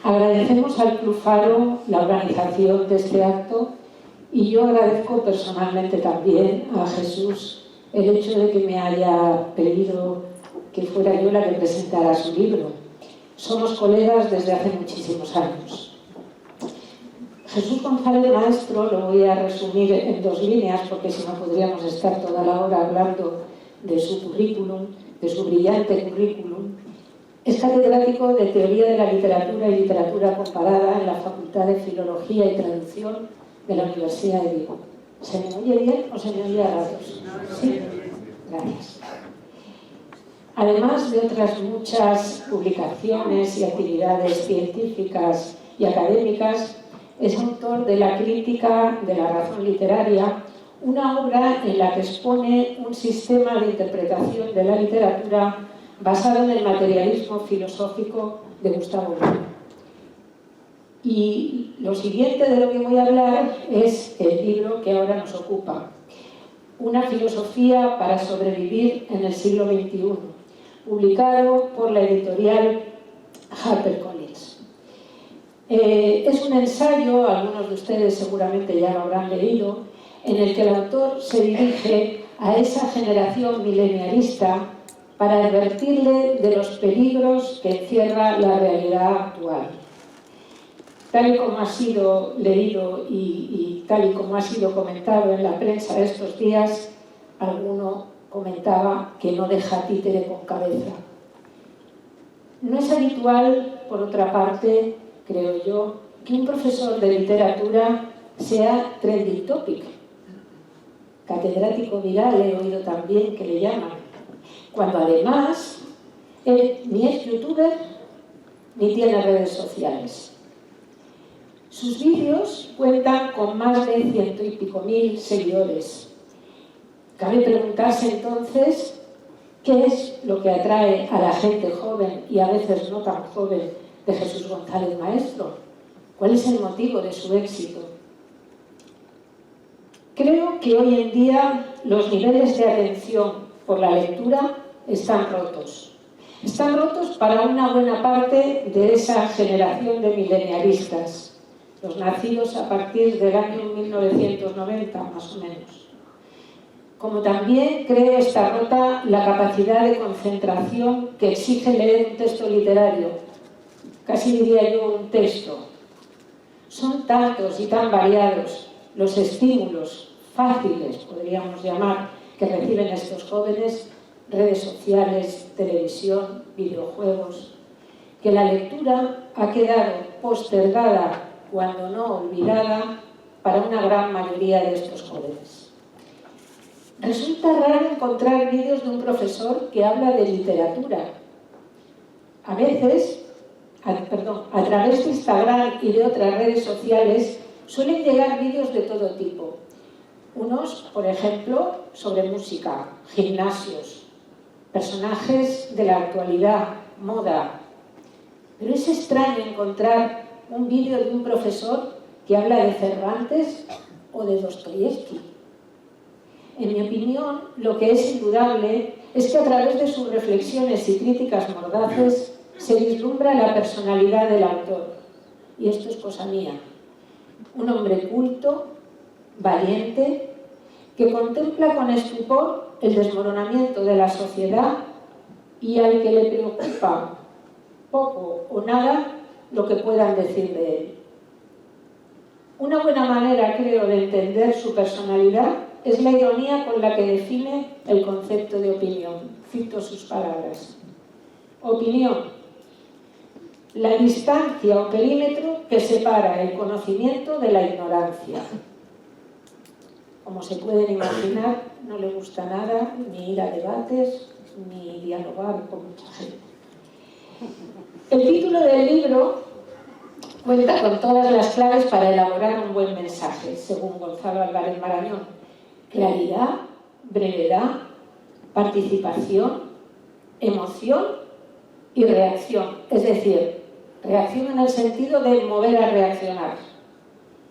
Agradecemos al Club Faro la organización de este acto y yo agradezco personalmente también a Jesús el hecho de que me haya pedido que fuera yo la que presentara su libro. Somos colegas desde hace muchísimos años. Jesús González Maestro lo voy a resumir en 2 líneas porque si no podríamos estar toda la hora hablando de su currículum, de su brillante currículum. Es catedrático de Teoría de la Literatura y Literatura Comparada en la Facultad de Filología y Traducción de la Universidad de Vigo. ¿Se me oye bien o se me oye a ratos? Sí. Gracias. Además de otras muchas publicaciones y actividades científicas y académicas, es autor de La Crítica de la Razón Literaria, una obra en la que expone un sistema de interpretación de la literatura basado en el materialismo filosófico de Gustavo Bueno. Y lo siguiente de lo que voy a hablar es el libro que ahora nos ocupa, Una filosofía para sobrevivir en el siglo XXI, publicado por la editorial HarperCollins. Es un ensayo, algunos de ustedes seguramente ya lo habrán leído, en el que el autor se dirige a esa generación milenialista para advertirle de los peligros que encierra la realidad actual. Tal y como ha sido leído y tal y como ha sido comentado en la prensa estos días, alguno comentaba que no deja títere con cabeza. No es habitual, por otra parte, creo yo, que un profesor de literatura sea trending topic. Catedrático viral he oído también que le llaman, cuando además él ni es youtuber ni tiene redes sociales. Sus vídeos cuentan con más de 100 y pico mil seguidores. Cabe preguntarse entonces qué es lo que atrae a la gente joven y a veces no tan joven de Jesús González Maestro. ¿Cuál es el motivo de su éxito? Creo que hoy en día los niveles de atención por la lectura están rotos. Están rotos para una buena parte de esa generación de milenialistas, los nacidos a partir del año 1990, más o menos. Como también creo está rota la capacidad de concentración que exige leer un texto literario, casi diría yo un texto. Son tantos y tan variados los estímulos fáciles, podríamos llamar, que reciben estos jóvenes, redes sociales, televisión, videojuegos, que la lectura ha quedado postergada, cuando no olvidada, para una gran mayoría de estos jóvenes. Resulta raro encontrar vídeos de un profesor que habla de literatura. A veces, a través de Instagram y de otras redes sociales, suelen llegar vídeos de todo tipo. Unos, por ejemplo, sobre música, gimnasios, personajes de la actualidad, moda. Pero es extraño encontrar un vídeo de un profesor que habla de Cervantes o de Dostoyevsky. En mi opinión, lo que es indudable es que a través de sus reflexiones y críticas mordaces se vislumbra la personalidad del autor. Y esto es cosa mía. Un hombre culto, valiente, que contempla con estupor el desmoronamiento de la sociedad y al que le preocupa poco o nada lo que puedan decir de él. Una buena manera, creo, de entender su personalidad es la ironía con la que define el concepto de opinión. Cito sus palabras. Opinión: la distancia o perímetro que separa el conocimiento de la ignorancia. Como se pueden imaginar, no le gusta nada ni ir a debates ni dialogar con mucha gente. El título del libro cuenta con todas las claves para elaborar un buen mensaje, según Gonzalo Álvarez Marañón. Claridad, brevedad, participación, emoción y reacción. Es decir, reacción en el sentido de mover a reaccionar.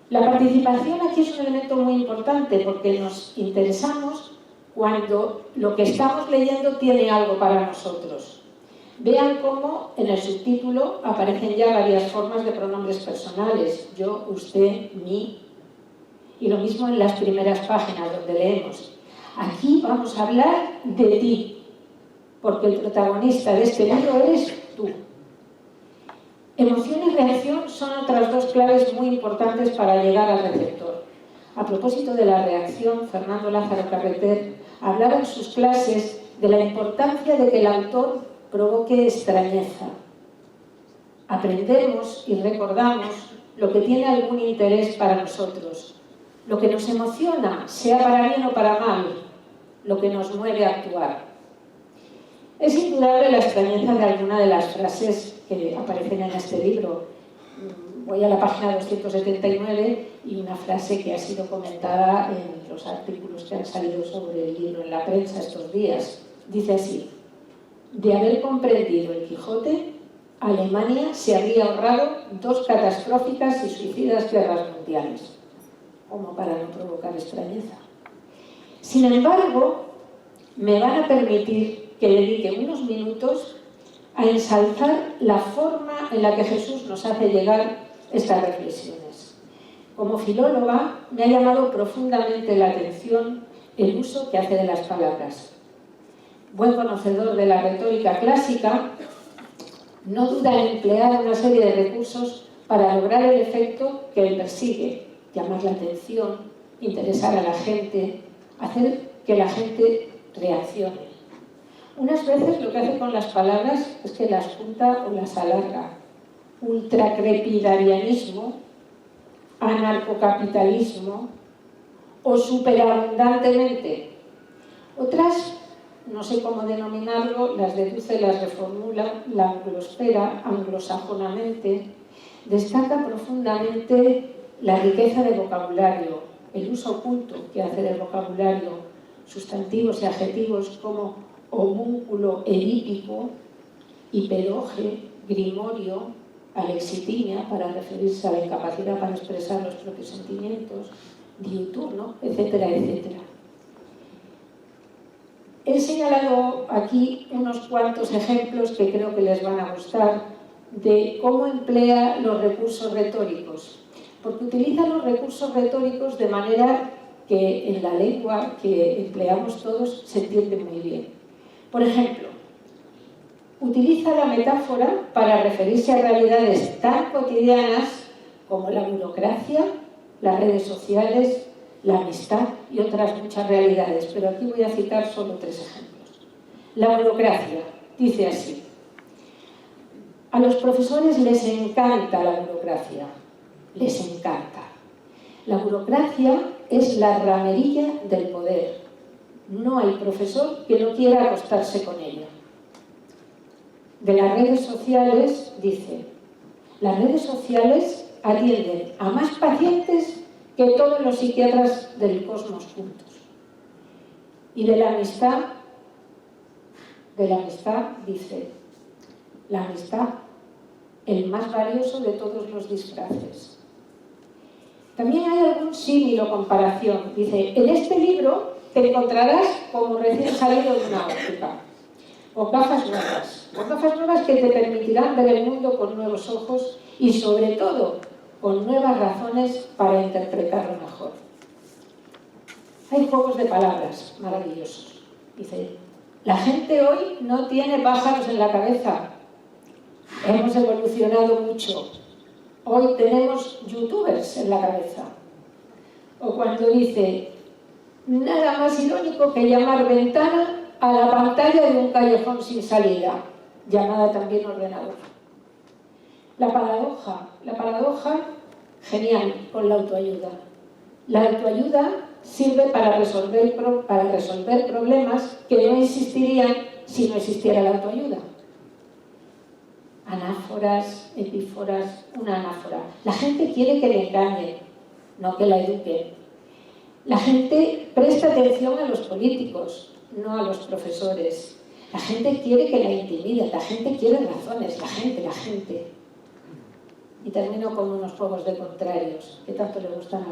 La participación aquí es un elemento muy importante porque nos interesamos cuando lo que estamos leyendo tiene algo para nosotros. Vean cómo en el subtítulo aparecen ya varias formas de pronombres personales, yo, usted, mí, y lo mismo en las primeras páginas donde leemos. Aquí vamos a hablar de ti, porque el protagonista de este libro eres tú. Emoción y reacción son otras dos claves muy importantes para llegar al receptor. A propósito de la reacción, Fernando Lázaro Carreter hablaba en sus clases de la importancia de que el autor provoque extrañeza. Aprendemos y recordamos lo que tiene algún interés para nosotros, lo que nos emociona, sea para bien o para mal, lo que nos mueve a actuar. Es indudable la extrañeza de alguna de las frases que aparecen en este libro. Voy a la página 279 y una frase que ha sido comentada en los artículos que han salido sobre el libro en la prensa estos días. Dice así: de haber comprendido el Quijote, Alemania se habría ahorrado 2 catastróficas y suicidas guerras mundiales, como para no provocar extrañeza. Sin embargo, me van a permitir que dedique unos minutos a ensalzar la forma en la que Jesús nos hace llegar estas reflexiones. Como filóloga, me ha llamado profundamente la atención el uso que hace de las palabras. Buen conocedor de la retórica clásica, no duda en emplear una serie de recursos para lograr el efecto que él persigue: llamar la atención, interesar a la gente, hacer que la gente reaccione. Unas veces lo que hace con las palabras es que las junta o las alarga. Ultracrepidarianismo, anarcocapitalismo o superabundantemente. Otras, no sé cómo denominarlo, las deduce, las reformula, la anglosfera, anglosajonamente. Destaca profundamente la riqueza de vocabulario, el uso oculto que hace del vocabulario, sustantivos y adjetivos como homúnculo edípico, hiperoge, grimorio, alexitimia, para referirse a la incapacidad para expresar los propios sentimientos, diuturno, etcétera, etcétera. He señalado aquí unos cuantos ejemplos que creo que les van a gustar de cómo emplea los recursos retóricos, porque utiliza los recursos retóricos de manera que en la lengua que empleamos todos se entiende muy bien. Por ejemplo, utiliza la metáfora para referirse a realidades tan cotidianas como la burocracia, las redes sociales, la amistad y otras muchas realidades, pero aquí voy a citar solo 3 ejemplos. La burocracia, dice así: a los profesores les encanta la burocracia, les encanta. La burocracia es la ramerilla del poder. No hay profesor que no quiera acostarse con ella. De las redes sociales, dice: las redes sociales atienden a más pacientes que todos los psiquiatras del cosmos juntos. Y de la amistad dice: la amistad, el más valioso de todos los disfraces. También hay algún símil o comparación. Dice: en este libro te encontrarás como recién salido de una óptica, con gafas nuevas que te permitirán ver el mundo con nuevos ojos y, sobre todo, con nuevas razones para interpretarlo mejor. Hay juegos de palabras maravillosos. Dice: la gente hoy no tiene pájaros en la cabeza. Hemos evolucionado mucho. Hoy tenemos youtubers en la cabeza. O cuando dice: nada más irónico que llamar ventana a la pantalla de un callejón sin salida, llamada también ordenador. La paradoja, genial con la autoayuda. La autoayuda sirve para resolver problemas que no existirían si no existiera la autoayuda. Anáforas, epíforas, una anáfora. La gente quiere que le engañen, no que la eduquen. La gente presta atención a los políticos, no a los profesores. La gente quiere que la intimiden, la gente quiere razones, la gente. Y termino con unos juegos de contrarios, que tanto le gustan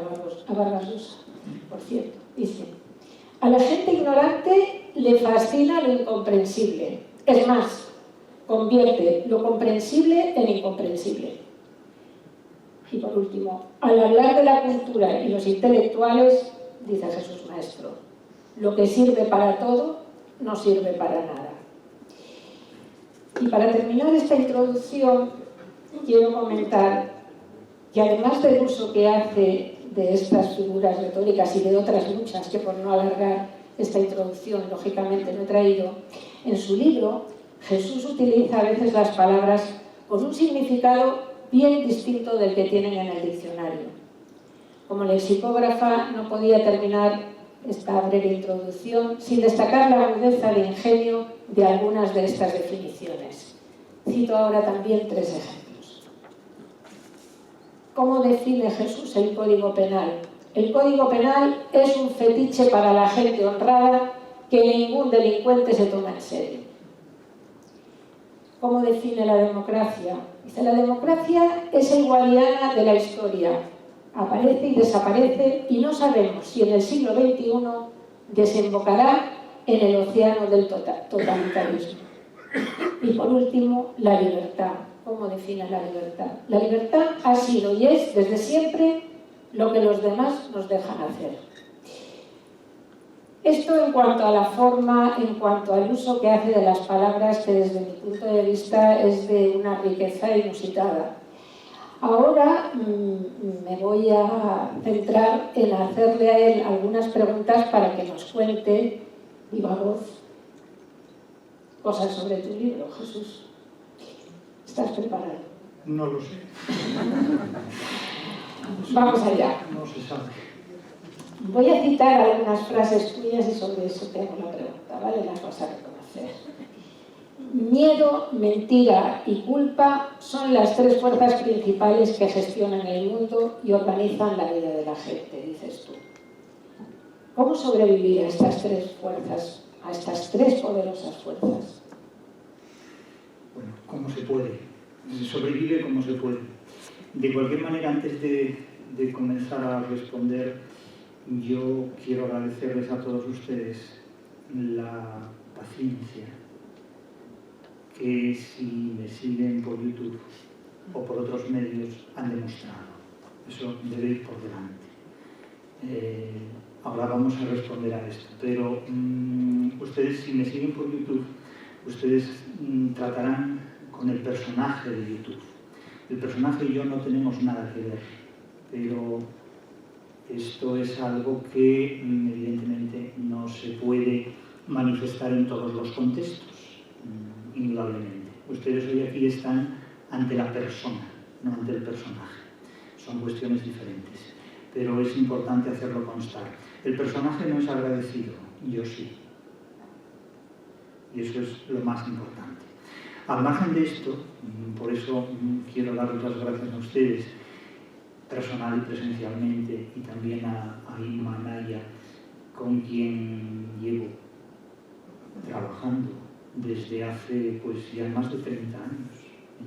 a Vargas Llosa, por cierto. Dice: a la gente ignorante le fascina lo incomprensible. Es más, convierte lo comprensible en incomprensible. Y por último, al hablar de la cultura y los intelectuales, dice Jesús Maestro, lo que sirve para todo no sirve para nada. Y para terminar esta introducción, quiero comentar que además del uso que hace de estas figuras retóricas y de otras muchas que por no alargar esta introducción lógicamente no he traído, en su libro Jesús utiliza a veces las palabras con un significado bien distinto del que tienen en el diccionario. Como lexicógrafa no podía terminar esta breve introducción sin destacar la agudeza de ingenio de algunas de estas definiciones. Cito ahora también 3 ejemplos. ¿Cómo define Jesús el Código Penal? El Código Penal es un fetiche para la gente honrada que ningún delincuente se toma en serio. ¿Cómo define la democracia? Dice, la democracia es el guardiana de la historia. Aparece y desaparece y no sabemos si en el siglo XXI desembocará en el océano del totalitarismo. Y por último, la libertad. ¿Cómo define la libertad? La libertad ha sido y es desde siempre lo que los demás nos dejan hacer. Esto en cuanto a la forma, en cuanto al uso que hace de las palabras, que desde mi punto de vista es de una riqueza inusitada. Ahora me voy a centrar en hacerle a él algunas preguntas para que nos cuente, viva voz, cosas sobre tu libro, Jesús. ¿Estás preparado? No lo sé. Vamos allá. No se sabe. Voy a citar algunas frases tuyas y sobre eso tengo la pregunta, ¿vale? Las vas a reconocer. Miedo, mentira y culpa son las 3 fuerzas principales que gestionan el mundo y organizan la vida de la gente, dices tú. ¿Cómo sobrevivir a estas 3 fuerzas, a estas 3 poderosas fuerzas? Bueno, ¿cómo se puede? Se sobrevive como se puede. De cualquier manera, antes de comenzar a responder, yo quiero agradecerles a todos ustedes la paciencia que, si me siguen por YouTube o por otros medios, han demostrado. Eso debe ir por delante. Ahora vamos a responder a esto, pero ustedes, si me siguen por YouTube, ustedes tratarán con el personaje de YouTube. El personaje y yo no tenemos nada que ver, pero esto es algo que evidentemente no se puede manifestar en todos los contextos, indudablemente. Ustedes hoy aquí están ante la persona, no ante el personaje. Son cuestiones diferentes, pero es importante hacerlo constar. El personaje no es agradecido, yo sí. Y eso es lo más importante. Al margen de esto, por eso quiero darles las gracias a ustedes, personal y presencialmente, y también a Inma Naya, con quien llevo trabajando desde hace ya más de 30 años,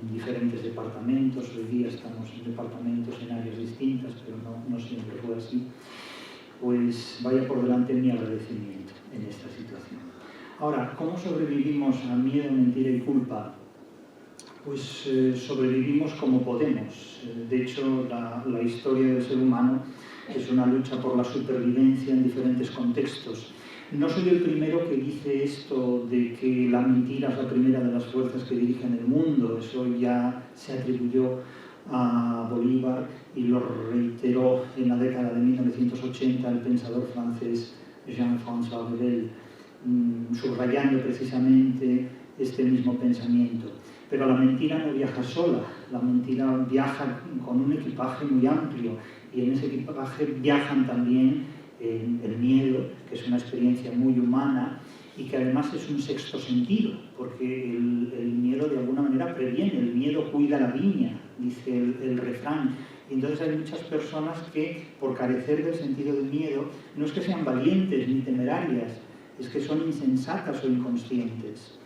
en diferentes departamentos. Hoy día estamos en departamentos en áreas distintas, pero no siempre fue así. Pues vaya por delante mi agradecimiento en esta situación. Ahora, ¿cómo sobrevivimos a miedo, mentira y culpa? Pues sobrevivimos como podemos. De hecho, la historia del ser humano es una lucha por la supervivencia en diferentes contextos. No soy el primero que dice esto de que la mentira es la primera de las fuerzas que dirigen el mundo. Eso ya se atribuyó a Bolívar y lo reiteró en la década de 1980 el pensador francés Jean-François Revel, subrayando precisamente este mismo pensamiento. Pero la mentira no viaja sola, la mentira viaja con un equipaje muy amplio, y en ese equipaje viajan también el miedo, que es una experiencia muy humana y que además es un sexto sentido, porque el miedo de alguna manera previene, el miedo cuida la viña, dice el refrán. Y entonces hay muchas personas que, por carecer del sentido del miedo, no es que sean valientes ni temerarias, es que son insensatas o inconscientes.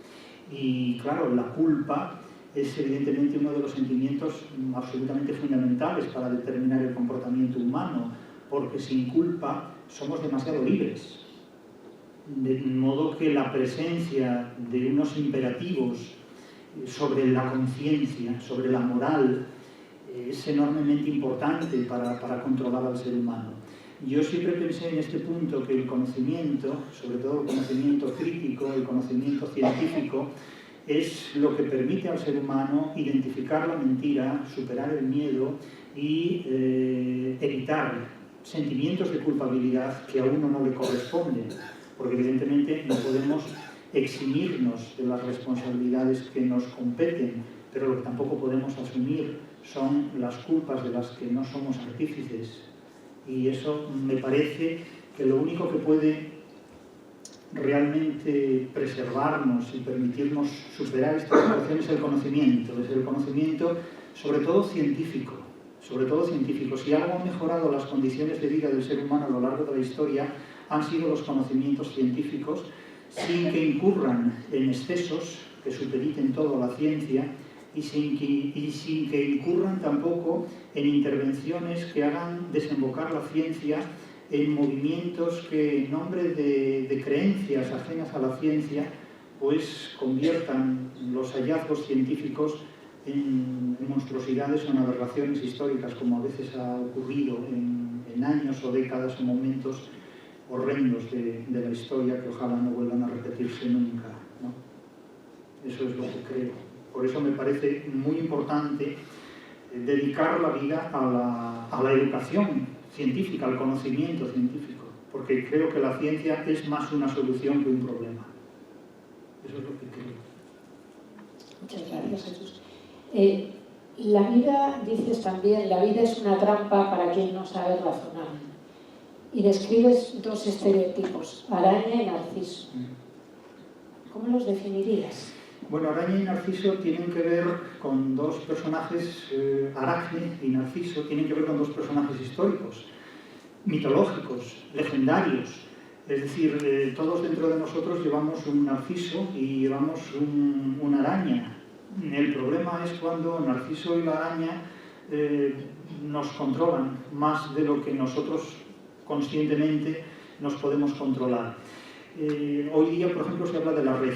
Y claro, la culpa es evidentemente uno de los sentimientos absolutamente fundamentales para determinar el comportamiento humano, porque sin culpa somos demasiado libres. De modo que la presencia de unos imperativos sobre la conciencia, sobre la moral, es enormemente importante para controlar al ser humano. Yo siempre pensé en este punto que el conocimiento, sobre todo el conocimiento crítico, el conocimiento científico, es lo que permite al ser humano identificar la mentira, superar el miedo y evitar sentimientos de culpabilidad que a uno no le corresponden, porque evidentemente no podemos eximirnos de las responsabilidades que nos competen, pero lo que tampoco podemos asumir son las culpas de las que no somos artífices. Y eso me parece que lo único que puede realmente preservarnos y permitirnos superar esta situación es el conocimiento sobre todo científico. Si algo ha mejorado las condiciones de vida del ser humano a lo largo de la historia, han sido los conocimientos científicos, sin que incurran en excesos que supediten todo a la ciencia y sin que incurran tampoco en intervenciones que hagan desembocar la ciencia en movimientos que en nombre de creencias ajenas a la ciencia pues conviertan los hallazgos científicos en monstruosidades o en aberraciones históricas, como a veces ha ocurrido en años o décadas o momentos horrendos de la historia que ojalá no vuelvan a repetirse nunca, ¿no? Eso es lo que creo. Por eso me parece muy importante dedicar la vida a la educación científica, al conocimiento científico, porque creo que la ciencia es más una solución que un problema. Eso es lo que creo. Muchas gracias, Jesús. La vida, dices también, la vida es una trampa para quien no sabe razonar. Y describes dos estereotipos, araña y narciso. ¿Cómo los definirías? Bueno, Araña y Narciso tienen que ver con dos personajes, Aracne y Narciso, tienen que ver con dos personajes históricos, mitológicos, legendarios. Es decir, todos dentro de nosotros llevamos un Narciso y llevamos una araña. El problema es cuando Narciso y la araña nos controlan más de lo que nosotros conscientemente nos podemos controlar. Hoy día, por ejemplo, se habla de la red.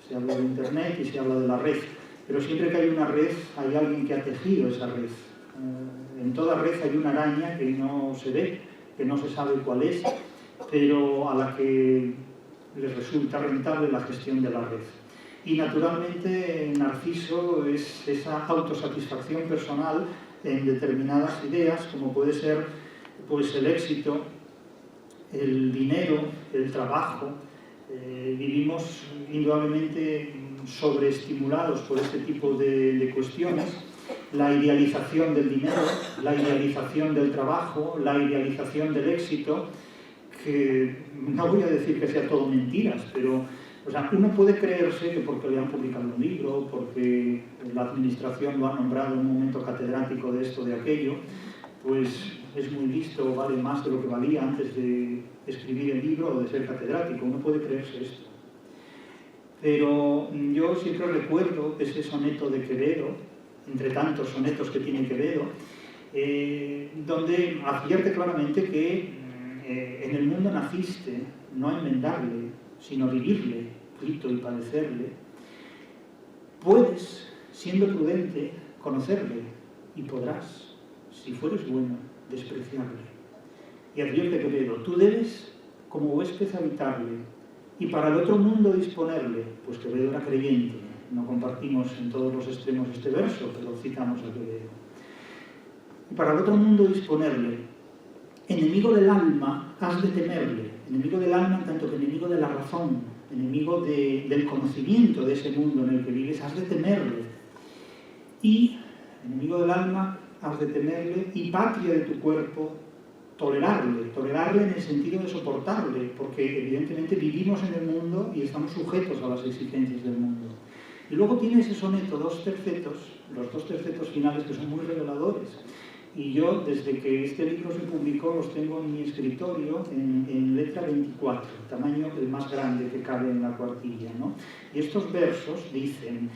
Se habla de Internet y se habla de la red, pero siempre que hay una red hay alguien que ha tejido esa red. En toda red hay una araña que no se ve, que no se sabe cuál es, pero a la que les resulta rentable la gestión de la red. Y naturalmente Narciso es esa autosatisfacción personal en determinadas ideas, como puede ser pues, el éxito, el dinero, el trabajo. Vivimos indudablemente sobreestimulados por este tipo de cuestiones. La idealización del dinero, la idealización del trabajo, la idealización del éxito, que no voy a decir que sea todo mentiras, pero o sea, uno puede creerse que porque le han publicado un libro, porque la administración lo ha nombrado en un momento catedrático de esto, de aquello, pues es muy listo, vale más de lo que valía antes de escribir el libro o de ser catedrático. Uno puede creerse esto. Pero yo siempre recuerdo ese soneto de Quevedo, entre tantos sonetos que tiene Quevedo, donde advierte claramente que en el mundo naciste no a enmendarle, sino a vivirle, grito y padecerle. Puedes, siendo prudente, conocerle y podrás, si fueres bueno, despreciarle. Y advierte Quevedo, tú debes, como huésped, habitarle, y para el otro mundo disponerle, pues Quevedo era creyente, no compartimos en todos los extremos este verso, pero citamos a Quevedo. Y para el otro mundo disponerle, enemigo del alma, has de temerle, enemigo del alma en tanto que enemigo de la razón, enemigo del conocimiento de ese mundo en el que vives, has de temerle. Y, enemigo del alma, has de temerle, y patria de tu cuerpo, tolerarle en el sentido de soportarle, porque evidentemente vivimos en el mundo y estamos sujetos a las exigencias del mundo. Y luego tiene ese soneto, dos tercetos, los dos tercetos finales que son muy reveladores. Y yo, desde que este libro se publicó, los tengo en mi escritorio en letra 24, tamaño el más grande que cabe en la cuartilla, ¿no? Y estos versos dicen,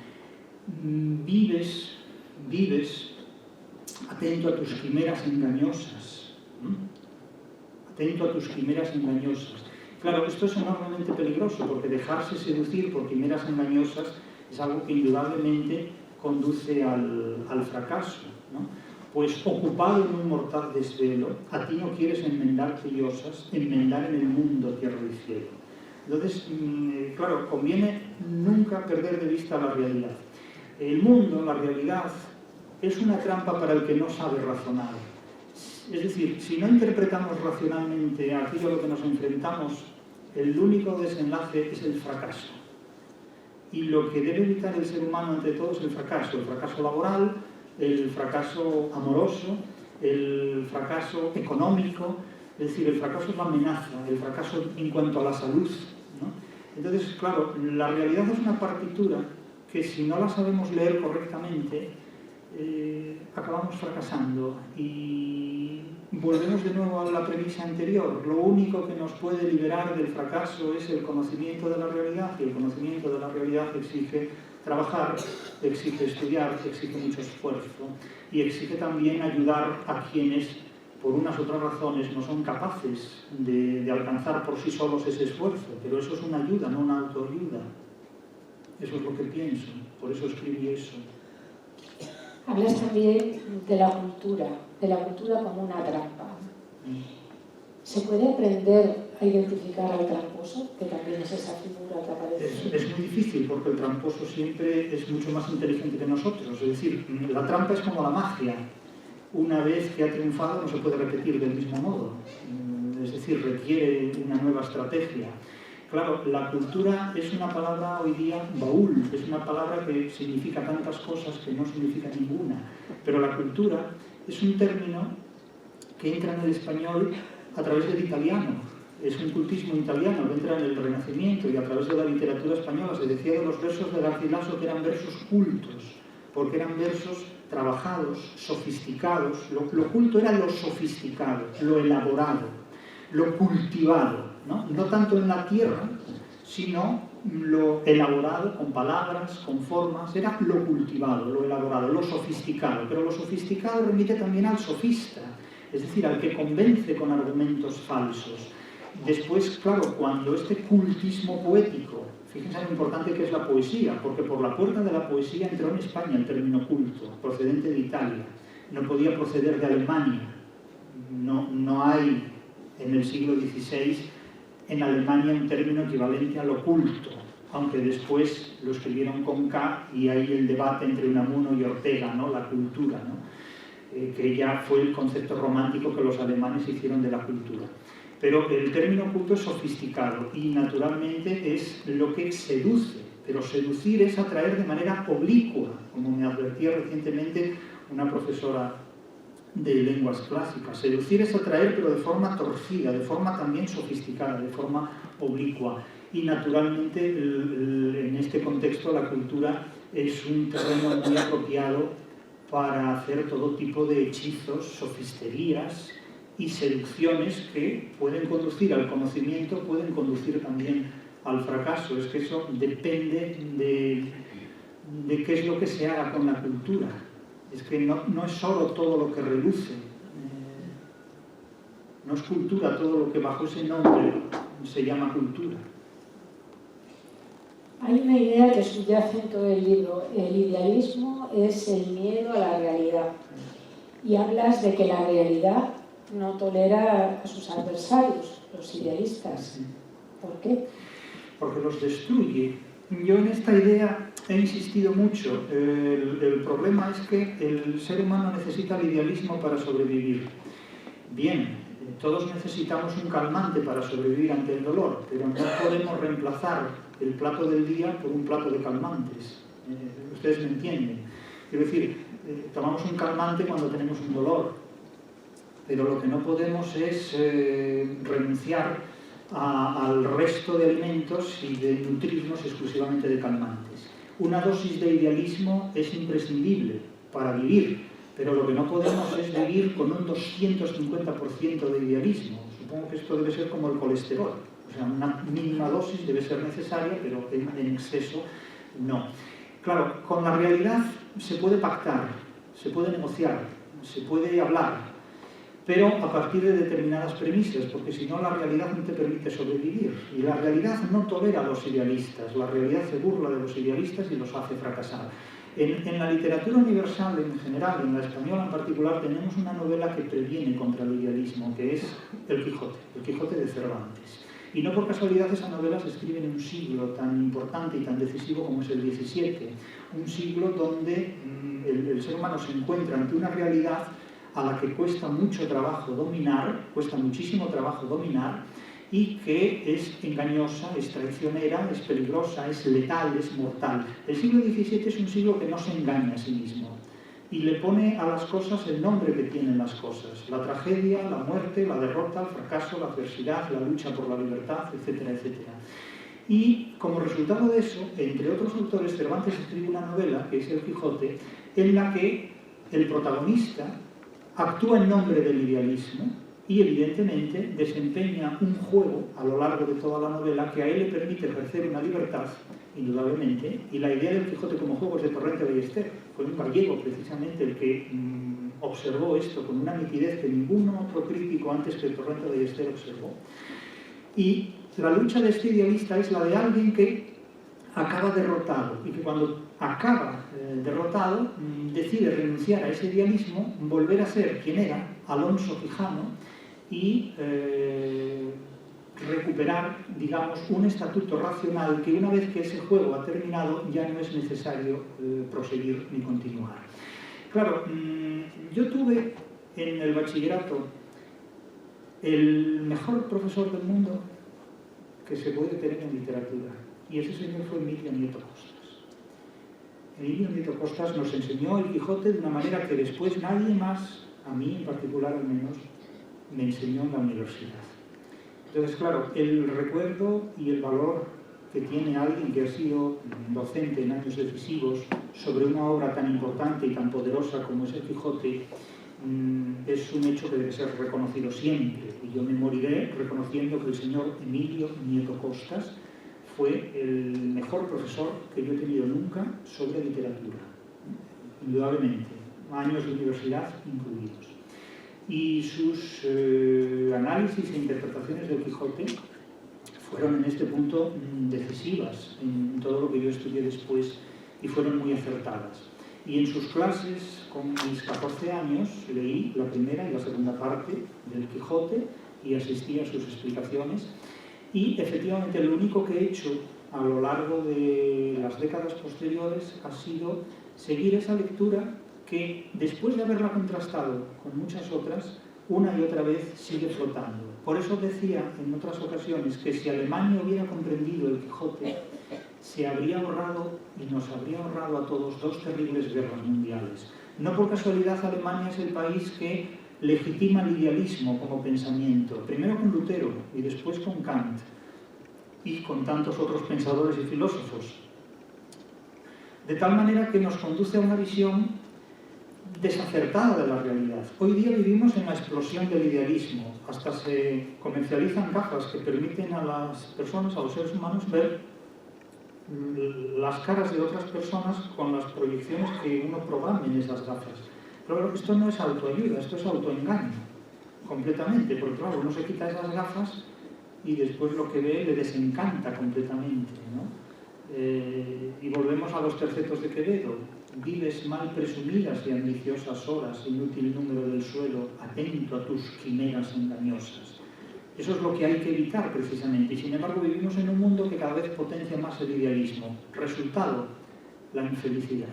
vives atento a tus quimeras engañosas, atento a tus quimeras engañosas. Claro, esto es enormemente peligroso, porque dejarse seducir por quimeras engañosas es algo que indudablemente conduce al fracaso, ¿no? Pues ocupado en un mortal desvelo, a ti no quieres enmendar curiosas, enmendar en el mundo tierra y cielo. Entonces, claro, conviene nunca perder de vista la realidad. El mundo, la realidad, es una trampa para el que no sabe razonar. Es decir, si no interpretamos racionalmente aquello a lo que nos enfrentamos, el único desenlace es el fracaso. Y lo que debe evitar el ser humano ante todo es el fracaso laboral, el fracaso amoroso, el fracaso económico, es decir, el fracaso es la amenaza, el fracaso en cuanto a la salud, ¿no? Entonces, claro, la realidad es una partitura que si no la sabemos leer correctamente, acabamos fracasando y volvemos de nuevo a la premisa anterior. Lo único que nos puede liberar del fracaso es el conocimiento de la realidad, y el conocimiento de la realidad exige trabajar, exige estudiar, exige mucho esfuerzo y exige también ayudar a quienes, por unas u otras razones, no son capaces de alcanzar por sí solos ese esfuerzo, pero eso es una ayuda, no una autoayuda. Eso es lo que pienso, por eso escribí eso. Hablas también de la cultura como una trampa. ¿Se puede aprender a identificar al tramposo, que también es esa figura que aparece? Es muy difícil, porque el tramposo siempre es mucho más inteligente que nosotros. Es decir, la trampa es como la magia. Una vez que ha triunfado no se puede repetir del mismo modo. Es decir, requiere una nueva estrategia. Claro, la cultura es una palabra hoy día baúl, es una palabra que significa tantas cosas que no significa ninguna. Pero la cultura es un término que entra en el español a través del italiano. Es un cultismo italiano que entra en el Renacimiento, y a través de la literatura española se decía de los versos de Garcilaso que eran versos cultos, porque eran versos trabajados, sofisticados. Lo culto era lo sofisticado, lo elaborado, lo cultivado, ¿no? No tanto en la tierra, sino lo elaborado con palabras, con formas. Era lo cultivado, lo elaborado, lo sofisticado. Pero lo sofisticado remite también al sofista, es decir, al que convence con argumentos falsos. Después, claro, cuando este cultismo poético, fíjense lo importante que es la poesía, porque por la puerta de la poesía entró en España el término culto, procedente de Italia, no podía proceder de Alemania. No hay en el siglo XVI en Alemania un término equivalente a lo culto, aunque después lo escribieron con K, y hay el debate entre Unamuno y Ortega, ¿no? La cultura, ¿no? Que ya fue el concepto romántico que los alemanes hicieron de la cultura. Pero el término culto es sofisticado y naturalmente es lo que seduce, pero seducir es atraer de manera oblicua, como me advertía recientemente una profesora de lenguas clásicas. Seducir es atraer, pero de forma torcida, de forma también sofisticada, de forma oblicua. Y naturalmente en este contexto la cultura es un terreno muy apropiado para hacer todo tipo de hechizos, sofisterías y seducciones que pueden conducir al conocimiento, pueden conducir también al fracaso. Es que eso depende de qué es lo que se haga con la cultura. Es que no es solo todo lo que reluce, no es cultura todo lo que bajo ese nombre se llama cultura. Hay una idea que subyace en todo el libro: el idealismo es el miedo a la realidad. Y hablas de que la realidad no tolera a sus adversarios, los idealistas. ¿Por qué? Porque los destruye. Yo en esta idea he insistido mucho. El problema es que el ser humano necesita el idealismo para sobrevivir. Bien, todos necesitamos un calmante para sobrevivir ante el dolor, pero no podemos reemplazar el plato del día por un plato de calmantes. Ustedes me entienden. Quiero decir, tomamos un calmante cuando tenemos un dolor, pero lo que no podemos es renunciar al resto de alimentos y de nutrirnos exclusivamente de calmantes. Una dosis de idealismo es imprescindible para vivir, pero lo que no podemos es vivir con un 250% de idealismo. Supongo que esto debe ser como el colesterol. O sea, una mínima dosis debe ser necesaria, pero en exceso no. Claro, con la realidad se puede pactar, se puede negociar, se puede hablar, pero a partir de determinadas premisas, porque si no la realidad no te permite sobrevivir. Y la realidad no tolera a los idealistas, la realidad se burla de los idealistas y los hace fracasar. En la literatura universal en general, en la española en particular, tenemos una novela que previene contra el idealismo, que es El Quijote de Cervantes. Y no por casualidad esa novela se escribe en un siglo tan importante y tan decisivo como es el XVII, un siglo donde el ser humano se encuentra ante una realidad a la que cuesta mucho trabajo dominar, cuesta muchísimo trabajo dominar, y que es engañosa, es traicionera, es peligrosa, es letal, es mortal. El siglo XVII es un siglo que no se engaña a sí mismo y le pone a las cosas el nombre que tienen las cosas: la tragedia, la muerte, la derrota, el fracaso, la adversidad, la lucha por la libertad, etcétera, etcétera. Y como resultado de eso, entre otros autores, Cervantes escribe una novela, que es El Quijote, en la que el protagonista actúa en nombre del idealismo y evidentemente desempeña un juego a lo largo de toda la novela que a él le permite ejercer una libertad, indudablemente, y la idea del Quijote como juego es de Torrente Ballester. Fue un gallego precisamente el que observó esto con una nitidez que ningún otro crítico antes que Torrente Ballester observó. Y la lucha de este idealista es la de alguien que acaba derrotado y que cuando acaba derrotado decide renunciar a ese idealismo, volver a ser quien era, Alonso Quijano, y recuperar, digamos, un estatuto racional que una vez que ese juego ha terminado ya no es necesario proseguir ni continuar. Claro, yo tuve en el bachillerato el mejor profesor del mundo que se puede tener en literatura, y ese señor fue Emilio Nieto Costas. Emilio Nieto Costas nos enseñó el Quijote de una manera que después nadie más, a mí en particular al menos, me enseñó en la universidad. Entonces, claro, el recuerdo y el valor que tiene alguien que ha sido docente en años decisivos sobre una obra tan importante y tan poderosa como es el Quijote, es un hecho que debe ser reconocido siempre. Y yo me moriré reconociendo que el señor Emilio Nieto Costas fue el mejor profesor que yo he tenido nunca sobre literatura, indudablemente, años de universidad incluidos. Y sus análisis e interpretaciones del Quijote fueron en este punto decisivas en todo lo que yo estudié después y fueron muy acertadas. Y en sus clases, con mis 14 años, leí la primera y la segunda parte del Quijote y asistí a sus explicaciones. Y efectivamente lo único que he hecho a lo largo de las décadas posteriores ha sido seguir esa lectura que, después de haberla contrastado con muchas otras, una y otra vez sigue flotando. Por eso decía en otras ocasiones que si Alemania hubiera comprendido el Quijote, se habría ahorrado y nos habría ahorrado a todos 2 terribles guerras mundiales. No por casualidad Alemania es el país que legitima el idealismo como pensamiento, primero con Lutero y después con Kant y con tantos otros pensadores y filósofos. De tal manera que nos conduce a una visión desacertada de la realidad. Hoy día vivimos en la explosión del idealismo. Hasta se comercializan gafas que permiten a las personas, a los seres humanos, ver las caras de otras personas con las proyecciones que uno programa en esas gafas. Pero esto no es autoayuda, esto es autoengaño, completamente, porque claro, uno se quita esas gafas y después lo que ve le desencanta completamente, ¿no? Y volvemos a los tercetos de Quevedo: vives mal presumidas y ambiciosas horas, inútil número del suelo, atento a tus quimeras engañosas. Eso es lo que hay que evitar precisamente, y sin embargo vivimos en un mundo que cada vez potencia más el idealismo. Resultado, la infelicidad.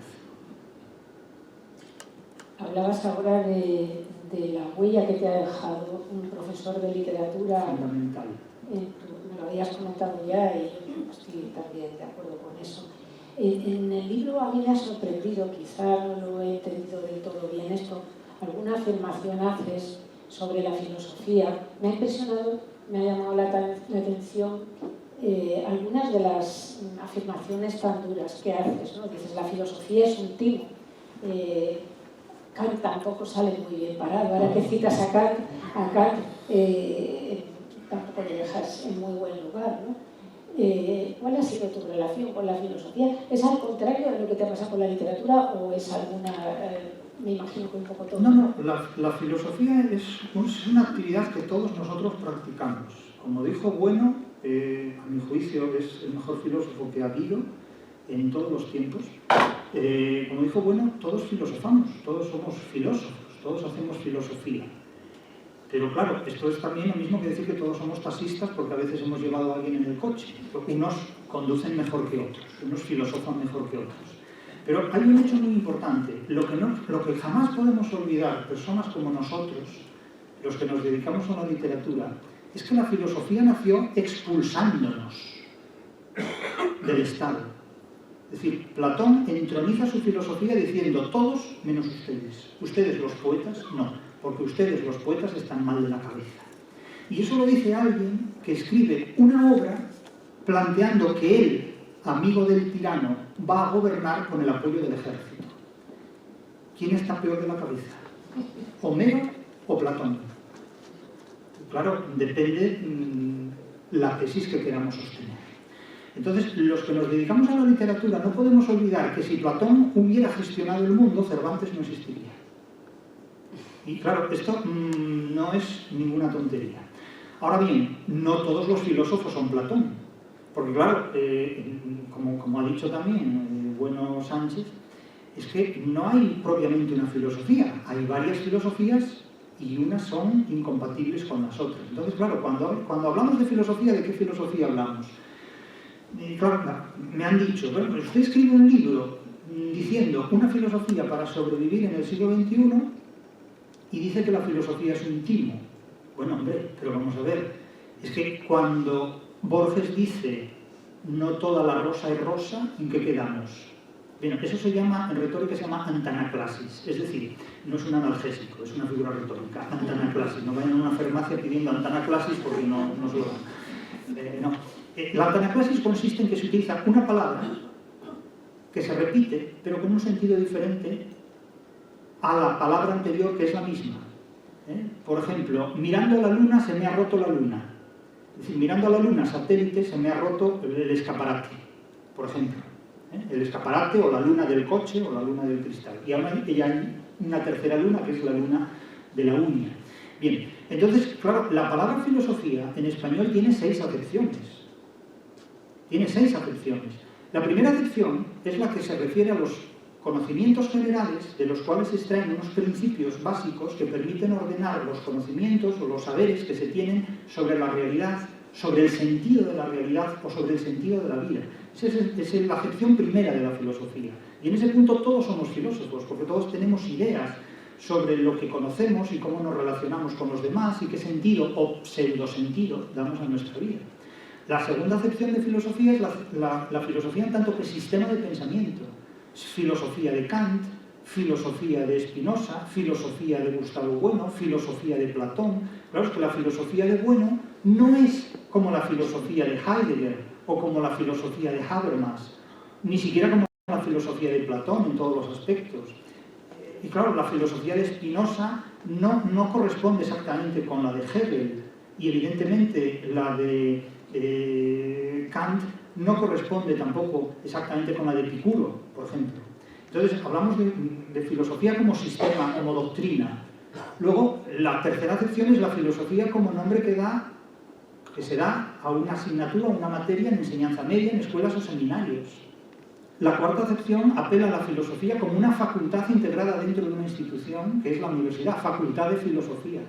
Hablabas ahora de la huella que te ha dejado un profesor de literatura. Fundamental. Me lo habías comentado ya y yo estoy también de acuerdo con eso. En el libro a mí me ha sorprendido, quizá no lo he entendido del todo bien esto, alguna afirmación haces sobre la filosofía. Me ha impresionado, me ha llamado la atención algunas de las afirmaciones tan duras que haces, ¿no? Dices, la filosofía es un timo. Kant tampoco sale muy bien parado. Ahora que citas a Kant tampoco le dejas en muy buen lugar, ¿no? ¿Cuál ha sido tu relación con la filosofía? ¿Es al contrario de lo que te pasa con la literatura o es alguna Me imagino que un poco todo. No, la filosofía es una actividad que todos nosotros practicamos. Como dijo Bueno, a mi juicio es el mejor filósofo que ha habido en todos los tiempos. Como dijo Bueno, todos filosofamos, todos somos filósofos, todos hacemos filosofía. Pero claro, esto es también lo mismo que decir que todos somos taxistas porque a veces hemos llevado a alguien en el coche. Unos conducen mejor que otros, unos filosofan mejor que otros. Pero hay un hecho muy importante. Lo que jamás podemos olvidar, personas como nosotros, los que nos dedicamos a la literatura, es que la filosofía nació expulsándonos del Estado. Es decir, Platón entroniza su filosofía diciendo todos menos ustedes. Ustedes los poetas, no, porque ustedes los poetas están mal de la cabeza. Y eso lo dice alguien que escribe una obra planteando que él, amigo del tirano, va a gobernar con el apoyo del ejército. ¿Quién está peor de la cabeza? ¿Homero o Platón? Claro, depende la tesis que queramos sostener. Entonces, los que nos dedicamos a la literatura no podemos olvidar que si Platón hubiera gestionado el mundo, Cervantes no existiría. Y claro, esto no es ninguna tontería. Ahora bien, no todos los filósofos son Platón. Porque claro, como ha dicho también Bueno Sánchez, es que no hay propiamente una filosofía. Hay varias filosofías y unas son incompatibles con las otras. Entonces, claro, cuando hablamos de filosofía, ¿de qué filosofía hablamos? Claro, me han dicho, bueno, pues usted escribe un libro diciendo una filosofía para sobrevivir en el siglo XXI y dice que la filosofía es un timo. Bueno, hombre, pero vamos a ver, es que cuando Borges dice no toda la rosa es rosa, ¿en qué quedamos? Bien, eso se llama, en retórica se llama antanaclasis, es decir, no es un analgésico, es una figura retórica, antanaclasis. No vayan a una farmacia pidiendo antanaclasis porque no se lo dan. No. La antanaclasis consiste en que se utiliza una palabra que se repite, pero con un sentido diferente a la palabra anterior, que es la misma. Por ejemplo, mirando a la luna se me ha roto la luna. Es decir, mirando a la luna satélite se me ha roto el escaparate, por ejemplo. El escaparate o la luna del coche o la luna del cristal. Y hay una tercera luna que es la luna de la uña. Bien, entonces, claro, la palabra filosofía en español tiene 6 acepciones. Tiene 6 acepciones. La primera acepción es la que se refiere a los conocimientos generales de los cuales se extraen unos principios básicos que permiten ordenar los conocimientos o los saberes que se tienen sobre la realidad, sobre el sentido de la realidad o sobre el sentido de la vida. Esa es la acepción primera de la filosofía. Y en ese punto todos somos filósofos, porque todos tenemos ideas sobre lo que conocemos y cómo nos relacionamos con los demás y qué sentido o pseudosentido damos a nuestra vida. La segunda acepción de filosofía es la filosofía en tanto que sistema de pensamiento. Filosofía de Kant, filosofía de Spinoza, filosofía de Gustavo Bueno, filosofía de Platón. Claro, es que la filosofía de Bueno no es como la filosofía de Heidegger o como la filosofía de Habermas, ni siquiera como la filosofía de Platón en todos los aspectos. Y claro, la filosofía de Spinoza no corresponde exactamente con la de Hegel, y evidentemente la de Kant no corresponde tampoco exactamente con la de Epicuro, por ejemplo. Entonces, hablamos de filosofía como sistema, como doctrina. Luego, la tercera acepción es la filosofía como nombre que se da a una asignatura, a una materia en enseñanza media, en escuelas o seminarios. La cuarta acepción apela a la filosofía como una facultad integrada dentro de una institución, que es la universidad, facultad de filosofía.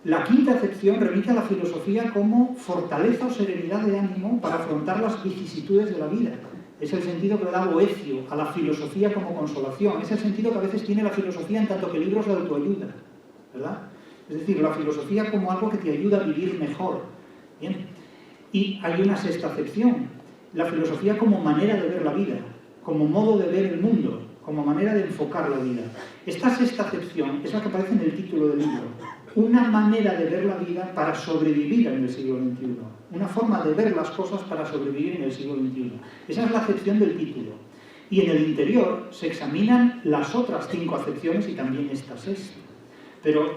La quinta acepción remite a la filosofía como fortaleza o serenidad de ánimo para afrontar las vicisitudes de la vida. Es el sentido que le da Boecio a la filosofía como consolación. Es el sentido que a veces tiene la filosofía en tanto que libros de autoayuda, ¿verdad? Es decir, la filosofía como algo que te ayuda a vivir mejor. Bien. Y hay una sexta acepción. La filosofía como manera de ver la vida, como modo de ver el mundo, como manera de enfocar la vida. Esta sexta acepción es la que aparece en el título del libro. Una manera de ver la vida para sobrevivir en el siglo XXI. Una forma de ver las cosas para sobrevivir en el siglo XXI. Esa es la acepción del título. Y en el interior se examinan las otras 5 acepciones y también esta sexta. Pero,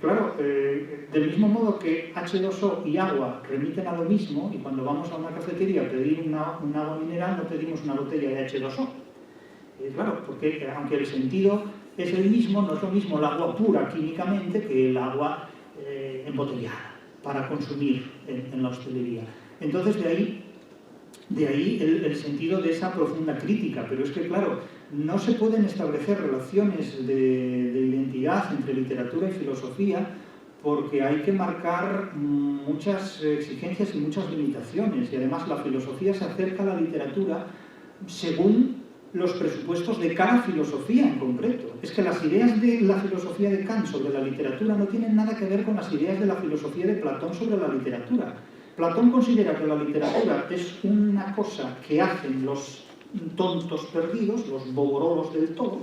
claro, del mismo modo que H2O y agua remiten a lo mismo, y cuando vamos a una cafetería a pedir un agua mineral no pedimos una botella de H2O. Claro, porque aunque el sentido es el mismo, no es lo mismo el agua pura químicamente que el agua embotellada para consumir en la hostelería. Entonces, de ahí el sentido de esa profunda crítica. Pero es que, claro, no se pueden establecer relaciones de identidad entre literatura y filosofía porque hay que marcar muchas exigencias y muchas limitaciones. Y además la filosofía se acerca a la literatura según los presupuestos de cada filosofía en concreto. Es que las ideas de la filosofía de Kant sobre la literatura no tienen nada que ver con las ideas de la filosofía de Platón sobre la literatura. Platón considera que la literatura es una cosa que hacen los tontos perdidos, los boborolos del todo,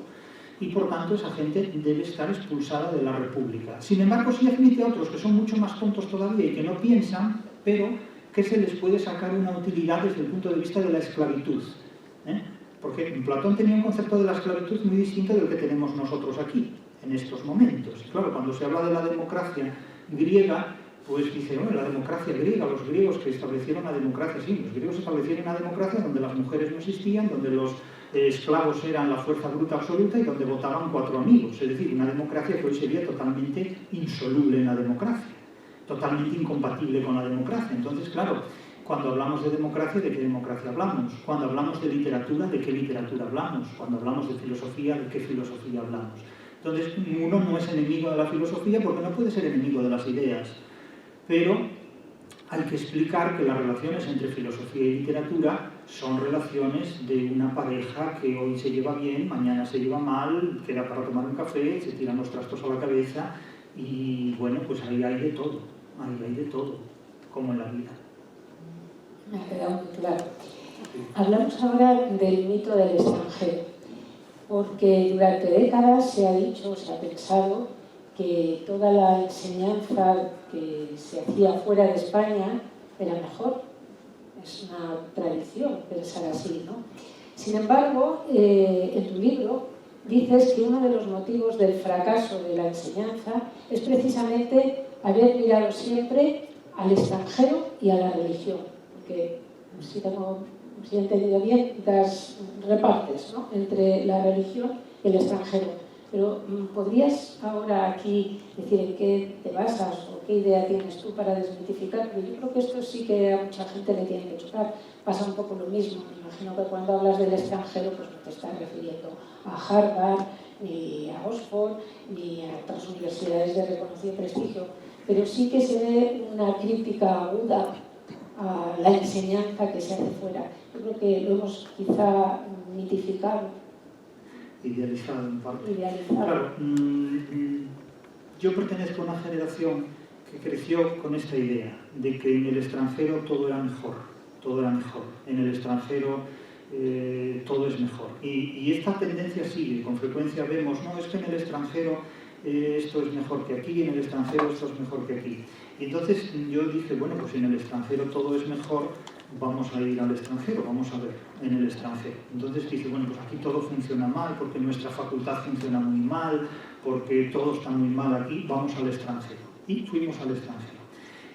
y por tanto esa gente debe estar expulsada de la República. Sin embargo, sí admite a otros que son mucho más tontos todavía y que no piensan, pero que se les puede sacar una utilidad desde el punto de vista de la esclavitud. Porque Platón tenía un concepto de la esclavitud muy distinto del que tenemos nosotros aquí, en estos momentos. Y claro, cuando se habla de la democracia griega, pues dice, bueno, la democracia griega, los griegos que establecieron la democracia, sí, los griegos establecieron una democracia donde las mujeres no existían, donde los esclavos eran la fuerza bruta absoluta y donde votaban 4 amigos. Es decir, una democracia que hoy sería totalmente insoluble en la democracia, totalmente incompatible con la democracia. Entonces, claro, cuando hablamos de democracia, ¿de qué democracia hablamos? Cuando hablamos de literatura, ¿de qué literatura hablamos? Cuando hablamos de filosofía, ¿de qué filosofía hablamos? Entonces, uno no es enemigo de la filosofía porque no puede ser enemigo de las ideas. Pero hay que explicar que las relaciones entre filosofía y literatura son relaciones de una pareja que hoy se lleva bien, mañana se lleva mal, queda para tomar un café, se tiran los trastos a la cabeza y bueno, pues ahí hay de todo, como en la vida. Me ha quedado muy claro. Hablamos ahora del mito del extranjero, porque durante décadas se ha dicho, se ha pensado que toda la enseñanza que se hacía fuera de España era mejor. Es una tradición pensar así, ¿no? Sin embargo, en tu libro dices que uno de los motivos del fracaso de la enseñanza es precisamente haber mirado siempre al extranjero y a la religión. Porque, si he entendido bien, das repartes, ¿no?, entre la religión y el extranjero. Pero ¿podrías ahora aquí decir en qué te basas o qué idea tienes tú para desmitificar? Porque yo creo que esto sí que a mucha gente le tiene que chocar. Pasa un poco lo mismo. Me imagino que cuando hablas del extranjero, pues no te estás refiriendo a Harvard, ni a Oxford, ni a otras universidades de reconocido prestigio. Pero sí que se ve una crítica aguda a la enseñanza que se hace fuera. Yo creo que lo hemos quizá mitificado. Idealizado en parte. Idealizado. Claro, yo pertenezco a una generación que creció con esta idea de que en el extranjero todo era mejor, en el extranjero todo es mejor. Y esta tendencia sigue, con frecuencia vemos, no, es que en el extranjero esto es mejor que aquí, en el extranjero esto es mejor que aquí. Y entonces yo dije, bueno, pues en el extranjero todo es mejor, vamos a ir al extranjero, vamos a ver, en el extranjero. Entonces dije, bueno, pues aquí todo funciona mal, porque nuestra facultad funciona muy mal, porque todo está muy mal aquí, vamos al extranjero. Y fuimos al extranjero.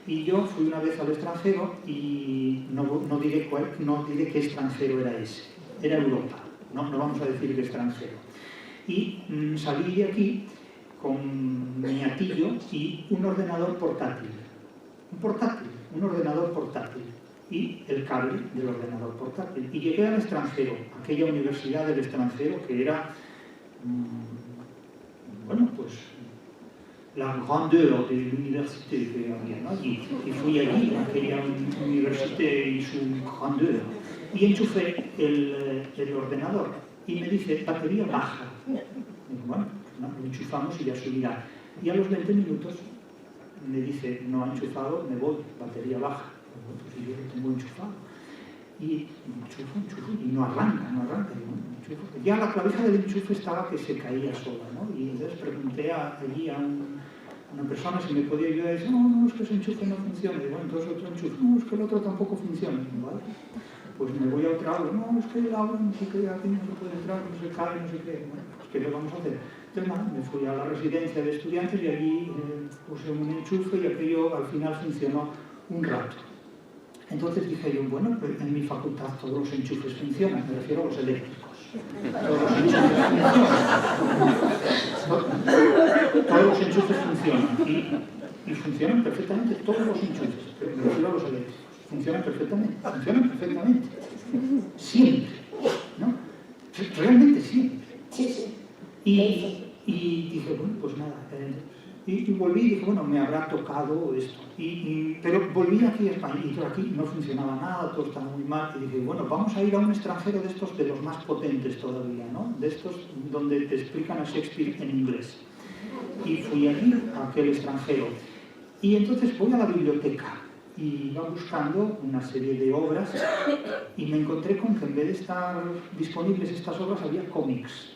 Y yo fui una vez al extranjero y no diré qué extranjero era ese. Era Europa, no vamos a decir qué extranjero. Y salí de aquí con mi atillo y un ordenador portátil. Un ordenador portátil. Y el cable del ordenador portátil. Y llegué al extranjero, aquella universidad del extranjero que era, bueno, pues la grandeur de l'université que había, ¿no? Y fui allí, aquella universidad y su grandeur. Y enchufé el ordenador y me dice, batería baja. Y digo, bueno, no, lo enchufamos y ya subirá. Y a los 20 minutos me dice, no ha enchufado, me voy, batería baja. Pues yo lo tengo enchufado. Y enchufo, y no arranca. Ya la clavija del enchufe estaba que se caía sola, ¿no? Y entonces pregunté allí a una persona si me podía ayudar y dice, no, es que ese enchufe no funciona. Y bueno, entonces otro enchufe, no, es que el otro tampoco funciona. ¿Vale? Pues me voy a otra aula, no, es que el aula no sé qué, aquí no se puede entrar, no se cae, no sé qué. Bueno, pues ¿qué le vamos a hacer? Entonces, nada, me fui a la residencia de estudiantes y allí puse un enchufe y aquello al final funcionó un rato. Entonces dije yo, bueno, pues en mi facultad todos los enchufes funcionan, me refiero a los eléctricos. Todos los enchufes funcionan. Y funcionan perfectamente todos los enchufes. Pero me refiero a los eléctricos. Funcionan perfectamente. Siempre. ¿No? Realmente siempre. Sí, sí. Y dije, bueno, pues nada. Y volví y dije, bueno, me habrá tocado esto. Pero volví aquí a España y todo aquí no funcionaba nada, todo estaba muy mal. Y dije, bueno, vamos a ir a un extranjero de estos, de los más potentes todavía, ¿no? De estos donde te explican a Shakespeare en inglés. Y fui allí, a aquel extranjero. Y entonces voy a la biblioteca y iba buscando una serie de obras y me encontré con que en vez de estar disponibles estas obras había cómics,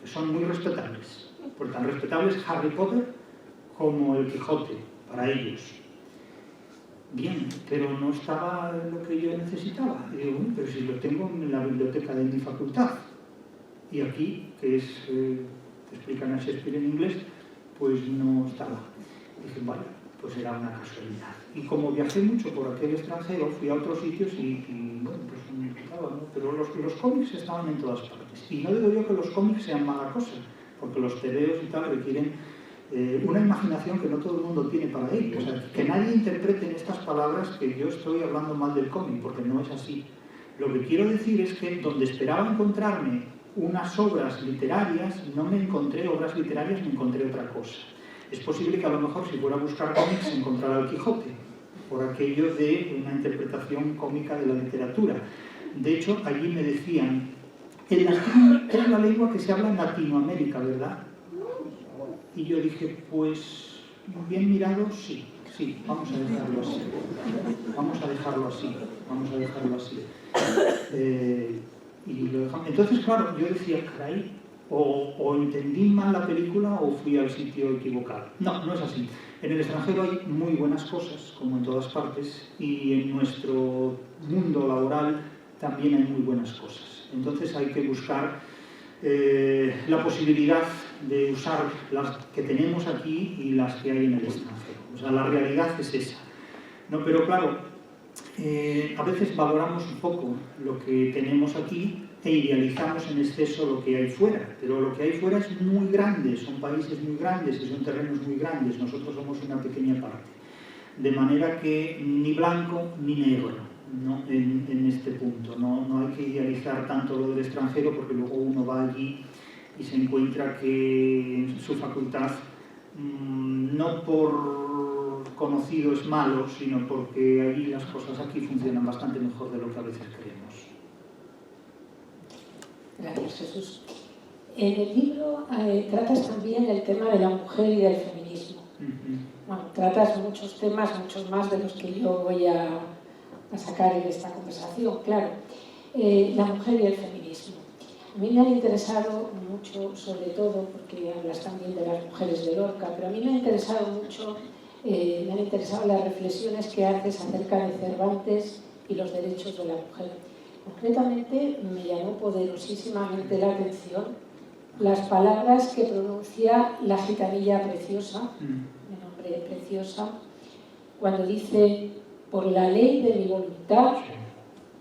que son muy respetables. Por tan respetables Harry Potter como el Quijote, para ellos. Bien, pero no estaba lo que yo necesitaba. Y digo, bueno, pero si lo tengo en la biblioteca de mi facultad. Y aquí, que es, te explican a Shakespeare en inglés, pues no estaba. Dije, vale, pues era una casualidad. Y como viajé mucho por aquel extranjero, fui a otros sitios y bueno, pues me implicaba, ¿no? Pero los cómics estaban en todas partes. Y no digo yo que los cómics sean mala cosa, porque los tebeos y tal requieren una imaginación que no todo el mundo tiene para ello. O sea, que nadie interprete en estas palabras que yo estoy hablando mal del cómic, porque no es así. Lo que quiero decir es que donde esperaba encontrarme unas obras literarias, no me encontré obras literarias, me encontré otra cosa. Es posible que a lo mejor si fuera a buscar cómics encontrara el Quijote, por aquello de una interpretación cómica de la literatura. De hecho, allí me decían, el latín es la lengua que se habla en Latinoamérica, ¿verdad? Y yo dije, pues, bien mirado, sí, vamos a dejarlo así. Y lo dejamos. Entonces, claro, yo decía, caray, o entendí mal la película o fui al sitio equivocado. No, no es así. En el extranjero hay muy buenas cosas, como en todas partes, y en nuestro mundo laboral también hay muy buenas cosas. Entonces hay que buscar la posibilidad de usar las que tenemos aquí y las que hay en el extranjero. O sea, la realidad es esa, ¿no? Pero claro, a veces valoramos un poco lo que tenemos aquí e idealizamos en exceso lo que hay fuera, pero lo que hay fuera es muy grande, son países muy grandes y son terrenos muy grandes, nosotros somos una pequeña parte, de manera que ni blanco ni negro, ¿no? en este punto, no hay que idealizar tanto lo del extranjero porque luego uno va allí y se encuentra que su facultad no por conocido es malo, sino porque allí las cosas aquí funcionan bastante mejor de lo que a veces creemos. Gracias, Jesús. En el libro tratas también el tema de la mujer y del feminismo. Bueno, tratas muchos temas, muchos más de los que yo voy a sacar en esta conversación, claro. La mujer y el feminismo. A mí me han interesado mucho, sobre todo porque hablas también de las mujeres de Lorca, pero a mí me han interesado mucho, me han interesado las reflexiones que haces acerca de Cervantes y los derechos de la mujer. Concretamente, me llamó poderosísimamente la atención las palabras que pronuncia la gitanilla Preciosa, de nombre Preciosa, cuando dice, por la ley de mi voluntad,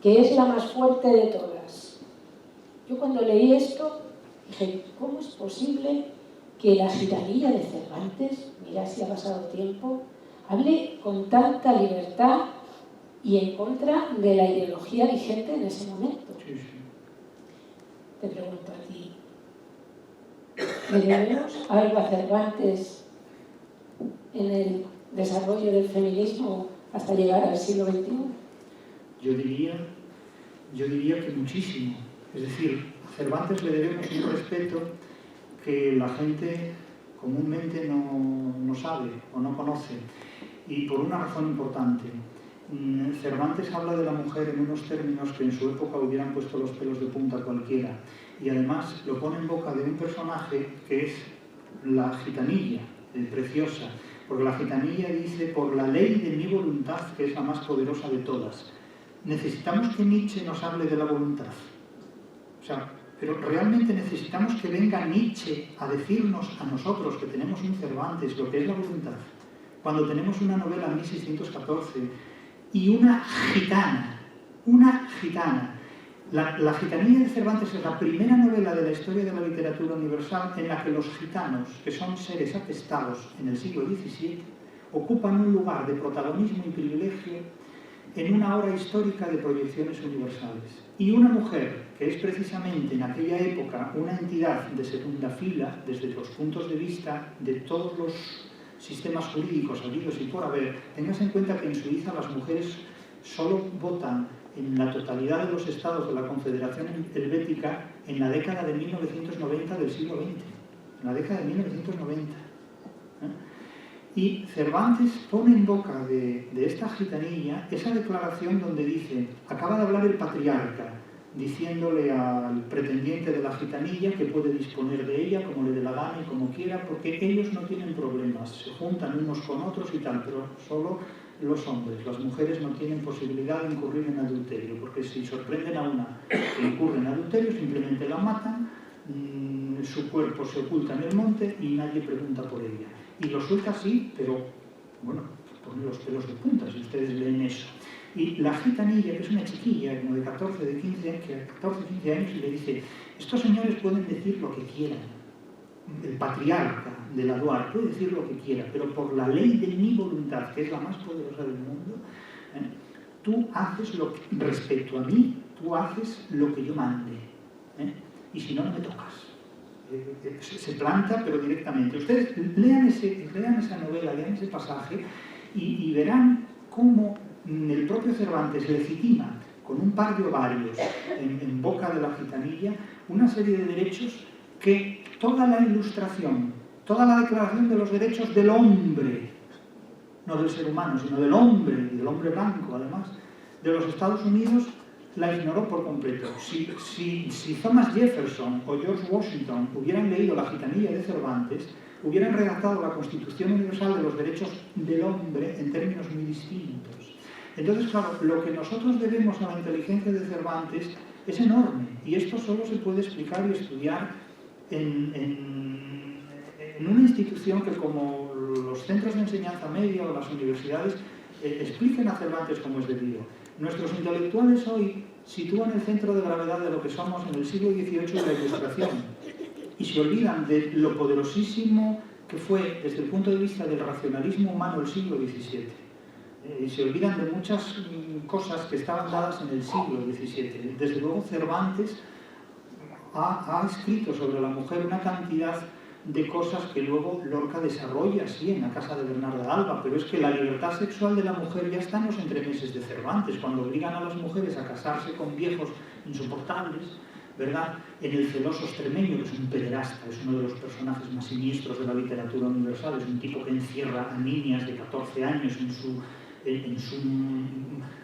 que es la más fuerte de todas. Yo cuando leí esto, dije, ¿cómo es posible que la gitanilla de Cervantes, mira si ha pasado tiempo, hable con tanta libertad y en contra de la ideología vigente en ese momento? Sí. Te pregunto a ti, ¿le debemos algo a Cervantes en el desarrollo del feminismo hasta llegar al siglo XXI? Yo diría que muchísimo. Es decir, a Cervantes le debemos un respeto que la gente comúnmente no sabe o no conoce, y por una razón importante. Cervantes habla de la mujer en unos términos que en su época hubieran puesto los pelos de punta a cualquiera, y además lo pone en boca de un personaje que es la gitanilla, Preciosa, porque la gitanilla dice, por la ley de mi voluntad, que es la más poderosa de todas. Necesitamos que Nietzsche nos hable de la voluntad. O sea, pero realmente necesitamos que venga Nietzsche a decirnos a nosotros que tenemos un Cervantes lo que es la voluntad, cuando tenemos una novela 1614 y una gitana, La gitanilla de Cervantes es la primera novela de la historia de la literatura universal en la que los gitanos, que son seres atestados en el siglo XVII, ocupan un lugar de protagonismo y privilegio en una hora histórica de proyecciones universales. Y una mujer, que es precisamente en aquella época una entidad de segunda fila, desde los puntos de vista de todos los sistemas jurídicos habidos y por haber, tengas en cuenta que en Suiza las mujeres solo votan en la totalidad de los estados de la Confederación Helvética en la década de 1990 del siglo XX. En la década de 1990. Y Cervantes pone en boca de esta gitanilla esa declaración donde dice, acaba de hablar el patriarca, diciéndole al pretendiente de la gitanilla que puede disponer de ella como le dé la gana y como quiera, porque ellos no tienen problemas, se juntan unos con otros y tal, pero solo los hombres, las mujeres no tienen posibilidad de incurrir en adulterio, porque si sorprenden a una que incurre en adulterio, simplemente la matan, su cuerpo se oculta en el monte y nadie pregunta por ella. Y lo suelta así, pero, bueno, pone los pelos de punta si ustedes leen eso. Y la gitanilla, que es una chiquilla, como de 14, de 15 años, y le dice, estos señores pueden decir lo que quieran. El patriarca de la Loire puede decir lo que quiera, pero por la ley de mi voluntad, que es la más poderosa del mundo, tú haces lo que, respecto a mí, tú haces lo que yo mande. Y si no, no me tocas. Se planta, pero directamente. Ustedes lean esa novela, lean ese pasaje y verán cómo el propio Cervantes legitima con un par de ovarios en boca de la gitanilla una serie de derechos que toda la ilustración, toda la declaración de los derechos del hombre, no del ser humano, sino del hombre, y del hombre blanco además, de los Estados Unidos, la ignoró por completo. Si Thomas Jefferson o George Washington hubieran leído la gitanilla de Cervantes, hubieran redactado la Constitución Universal de los Derechos del Hombre en términos muy distintos. Entonces, claro, lo que nosotros debemos a la inteligencia de Cervantes es enorme, y esto solo se puede explicar y estudiar en una institución que, como los centros de enseñanza media o las universidades, expliquen a Cervantes como es debido. Nuestros intelectuales hoy sitúan el centro de gravedad de lo que somos en el siglo XVIII de la Ilustración y se olvidan de lo poderosísimo que fue desde el punto de vista del racionalismo humano el siglo XVII. Y se olvidan de muchas cosas que estaban dadas en el siglo XVII. Desde luego Cervantes ha escrito sobre la mujer una cantidad de cosas que luego Lorca desarrolla, sí, en la casa de Bernarda Alba, pero es que la libertad sexual de la mujer ya está en los entremeses de Cervantes, cuando obligan a las mujeres a casarse con viejos insoportables, ¿verdad? En el celoso extremeño, que es un pederasta, es uno de los personajes más siniestros de la literatura universal, es un tipo que encierra a niñas de 14 años en su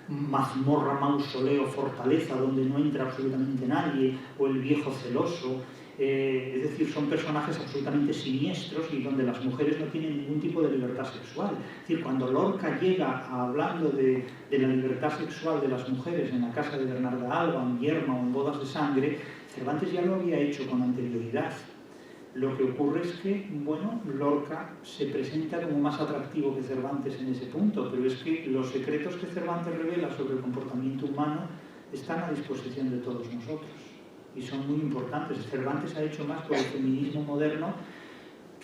mazmorra, mausoleo, fortaleza, donde no entra absolutamente nadie, o el viejo celoso. Es decir, son personajes absolutamente siniestros y donde las mujeres no tienen ningún tipo de libertad sexual. Es decir, cuando Lorca llega hablando de la libertad sexual de las mujeres en la casa de Bernarda Alba, en Yerma o en Bodas de Sangre, Cervantes ya lo había hecho con anterioridad. Lo que ocurre es que, bueno, Lorca se presenta como más atractivo que Cervantes en ese punto, pero es que los secretos que Cervantes revela sobre el comportamiento humano están a disposición de todos nosotros y son muy importantes. Cervantes ha hecho más por el feminismo moderno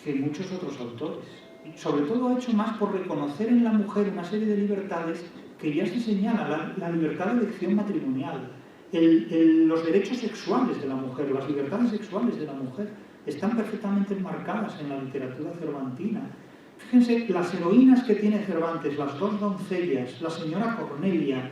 que muchos otros autores. Y sobre todo ha hecho más por reconocer en la mujer una serie de libertades que ya se señala, la libertad de elección matrimonial, los derechos sexuales de la mujer, las libertades sexuales de la mujer, están perfectamente enmarcadas en la literatura cervantina. Fíjense, las heroínas que tiene Cervantes, las dos doncellas, la señora Cornelia,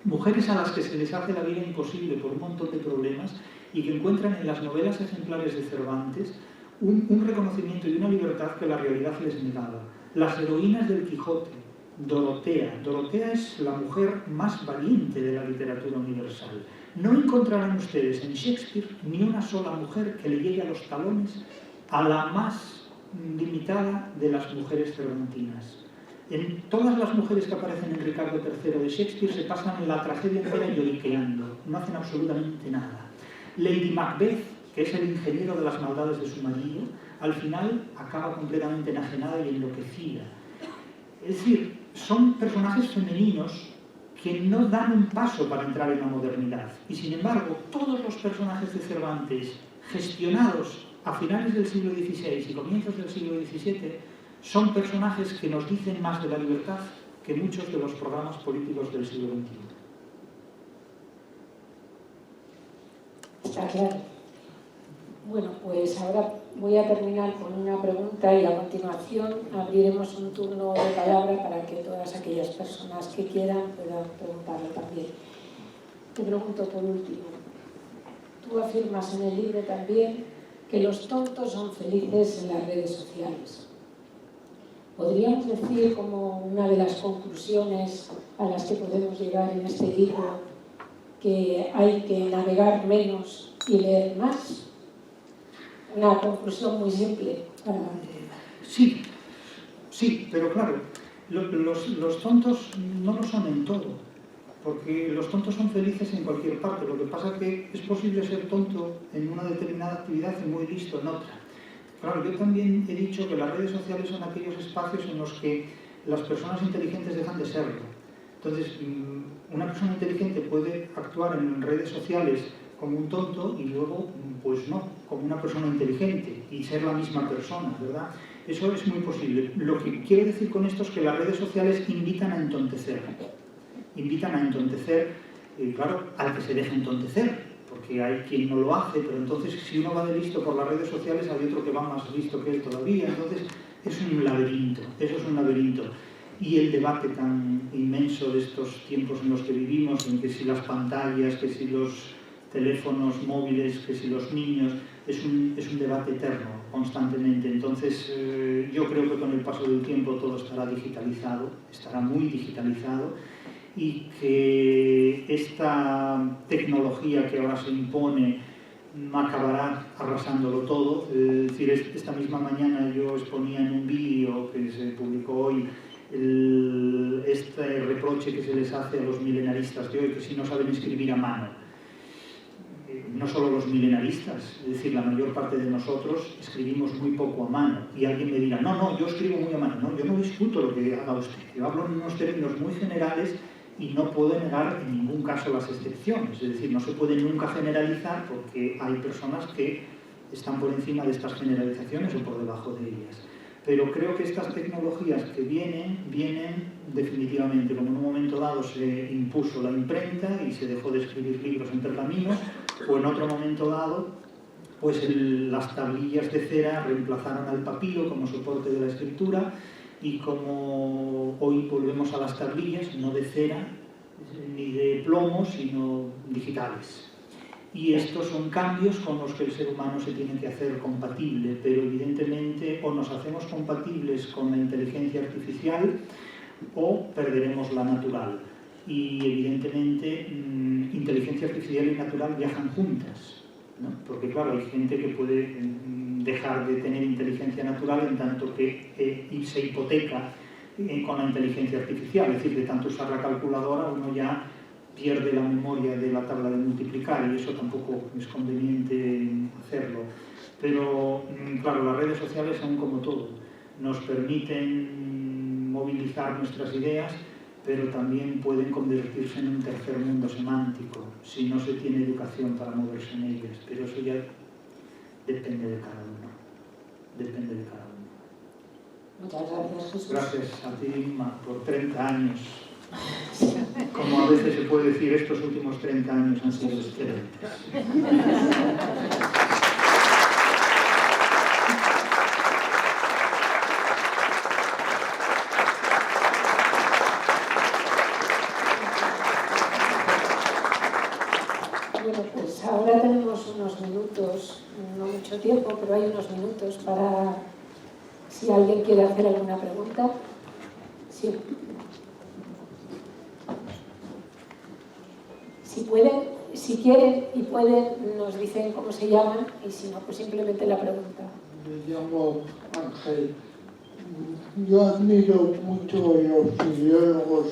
mujeres a las que se les hace la vida imposible por un montón de problemas y que encuentran en las novelas ejemplares de Cervantes un reconocimiento y una libertad que la realidad les negaba. Las heroínas del Quijote, Dorotea. Dorotea es la mujer más valiente de la literatura universal. No encontrarán ustedes en Shakespeare ni una sola mujer que le llegue a los talones a la más limitada de las mujeres cervantinas. En todas las mujeres que aparecen en Ricardo III de Shakespeare se pasan la tragedia entera lloriqueando, no hacen absolutamente nada. Lady Macbeth, que es el ingeniero de las maldades de su marido, al final acaba completamente enajenada y enloquecida. Es decir, son personajes femeninos que no dan un paso para entrar en la modernidad. Y sin embargo, todos los personajes de Cervantes, gestionados a finales del siglo XVI y comienzos del siglo XVII, son personajes que nos dicen más de la libertad que muchos de los programas políticos del siglo XXI. Está claro. Bueno, pues ahora voy a terminar con una pregunta y a continuación abriremos un turno de palabra para que todas aquellas personas que quieran puedan preguntarle también. Te pregunto por último, tú afirmas en el libro también que los tontos son felices en las redes sociales. ¿Podríamos decir como una de las conclusiones a las que podemos llegar en este libro que hay que navegar menos y leer más? Una conclusión muy simple. Sí, pero claro, los tontos no lo son en todo, porque los tontos son felices en cualquier parte. Lo que pasa es que es posible ser tonto en una determinada actividad y muy listo en otra. Claro, yo también he dicho que las redes sociales son aquellos espacios en los que las personas inteligentes dejan de serlo. Entonces, una persona inteligente puede actuar en redes sociales como un tonto y luego, pues no, como una persona inteligente y ser la misma persona, ¿verdad? Eso es muy posible. Lo que quiero decir con esto es que las redes sociales invitan a entontecer. Invitan a entontecer, claro, al que se deja entontecer, porque hay quien no lo hace, pero entonces si uno va de listo por las redes sociales hay otro que va más listo que él todavía. Entonces es un laberinto, eso es un laberinto. Y el debate tan inmenso de estos tiempos en los que vivimos, en que si las pantallas, que si los teléfonos móviles, que si los niños, es un debate eterno, constantemente. Entonces, yo creo que con el paso del tiempo todo estará digitalizado, estará muy digitalizado, y que esta tecnología que ahora se impone acabará arrasándolo todo. Es decir, esta misma mañana yo exponía en un vídeo que se publicó hoy este reproche que se les hace a los milenaristas de hoy, que si no saben escribir a mano. No solo los milenaristas, es decir, la mayor parte de nosotros escribimos muy poco a mano. Y alguien me dirá, no, yo escribo muy a mano. No, yo no discuto lo que haga usted. Yo hablo en unos términos muy generales y no puedo negar en ningún caso las excepciones. Es decir, no se puede nunca generalizar porque hay personas que están por encima de estas generalizaciones o por debajo de ellas. Pero creo que estas tecnologías que vienen definitivamente, como en un momento dado se impuso la imprenta y se dejó de escribir libros en pergaminos, o en otro momento dado, pues las tablillas de cera reemplazaron al papiro como soporte de la escritura, y como hoy volvemos a las tablillas, no de cera ni de plomo, sino digitales. Y estos son cambios con los que el ser humano se tiene que hacer compatible, pero evidentemente o nos hacemos compatibles con la inteligencia artificial o perderemos la natural. Y evidentemente inteligencia artificial y natural viajan juntas, ¿no? Porque claro, hay gente que puede dejar de tener inteligencia natural en tanto que se hipoteca con la inteligencia artificial, es decir, de tanto usar la calculadora uno ya pierde la memoria de la tabla de multiplicar y eso tampoco es conveniente hacerlo. Pero claro, las redes sociales son como todo, nos permiten movilizar nuestras ideas, pero también pueden convertirse en un tercer mundo semántico si no se tiene educación para moverse en ellas, pero eso ya depende de cada uno. Depende de cada uno. Muchas gracias, Jesús. Gracias a ti, Inma, por 30 años. Como a veces se puede decir, estos últimos 30 años han sido excelentes. Bueno, pues ahora tenemos unos minutos, no mucho tiempo, pero hay unos minutos para si alguien quiere hacer alguna pregunta. Sí. Si quieren y pueden, nos dicen cómo se llaman y si no, pues simplemente la pregunta. Me llamo Ángel. Yo admiro mucho a los filólogos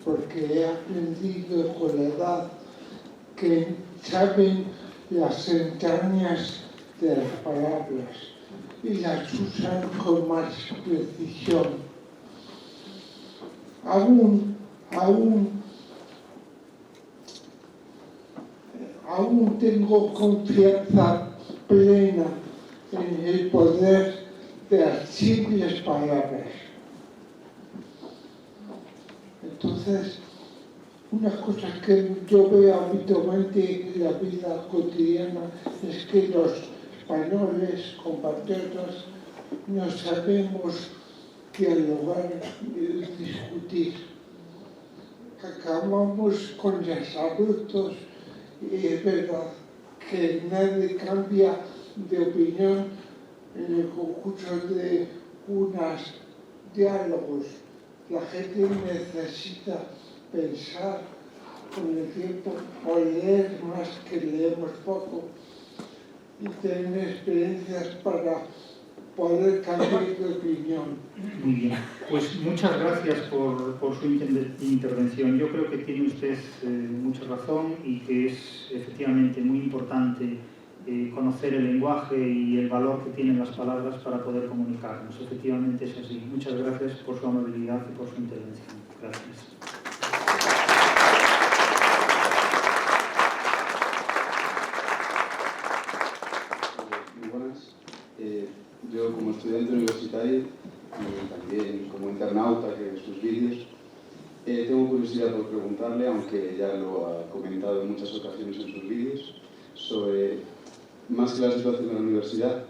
porque he aprendido con la edad que saben las entrañas de las palabras y las usan con más precisión. Aún aún tengo confianza plena en el poder de las simples palabras. Entonces, una cosa que yo veo habitualmente en la vida cotidiana es que los españoles, compatriotas, no sabemos dialogar y discutir. Acabamos con desabruptos y es verdad que nadie cambia de opinión en el concurso de unos diálogos. La gente necesita pensar con el tiempo o leer más que leemos poco y tener experiencias para poder cambiar de opinión. Muy bien, pues muchas gracias por su intervención. Yo creo que tiene usted mucha razón y que es efectivamente muy importante conocer el lenguaje y el valor que tienen las palabras para poder comunicarnos. Efectivamente es así. Muchas gracias por su amabilidad y por su intervención. Gracias. Muy buenas. Yo como estudiante universitario y también como internauta que ve sus vídeos, tengo curiosidad por preguntarle, aunque ya lo ha comentado en muchas ocasiones en sus vídeos, sobre, más que la situación de la universidad,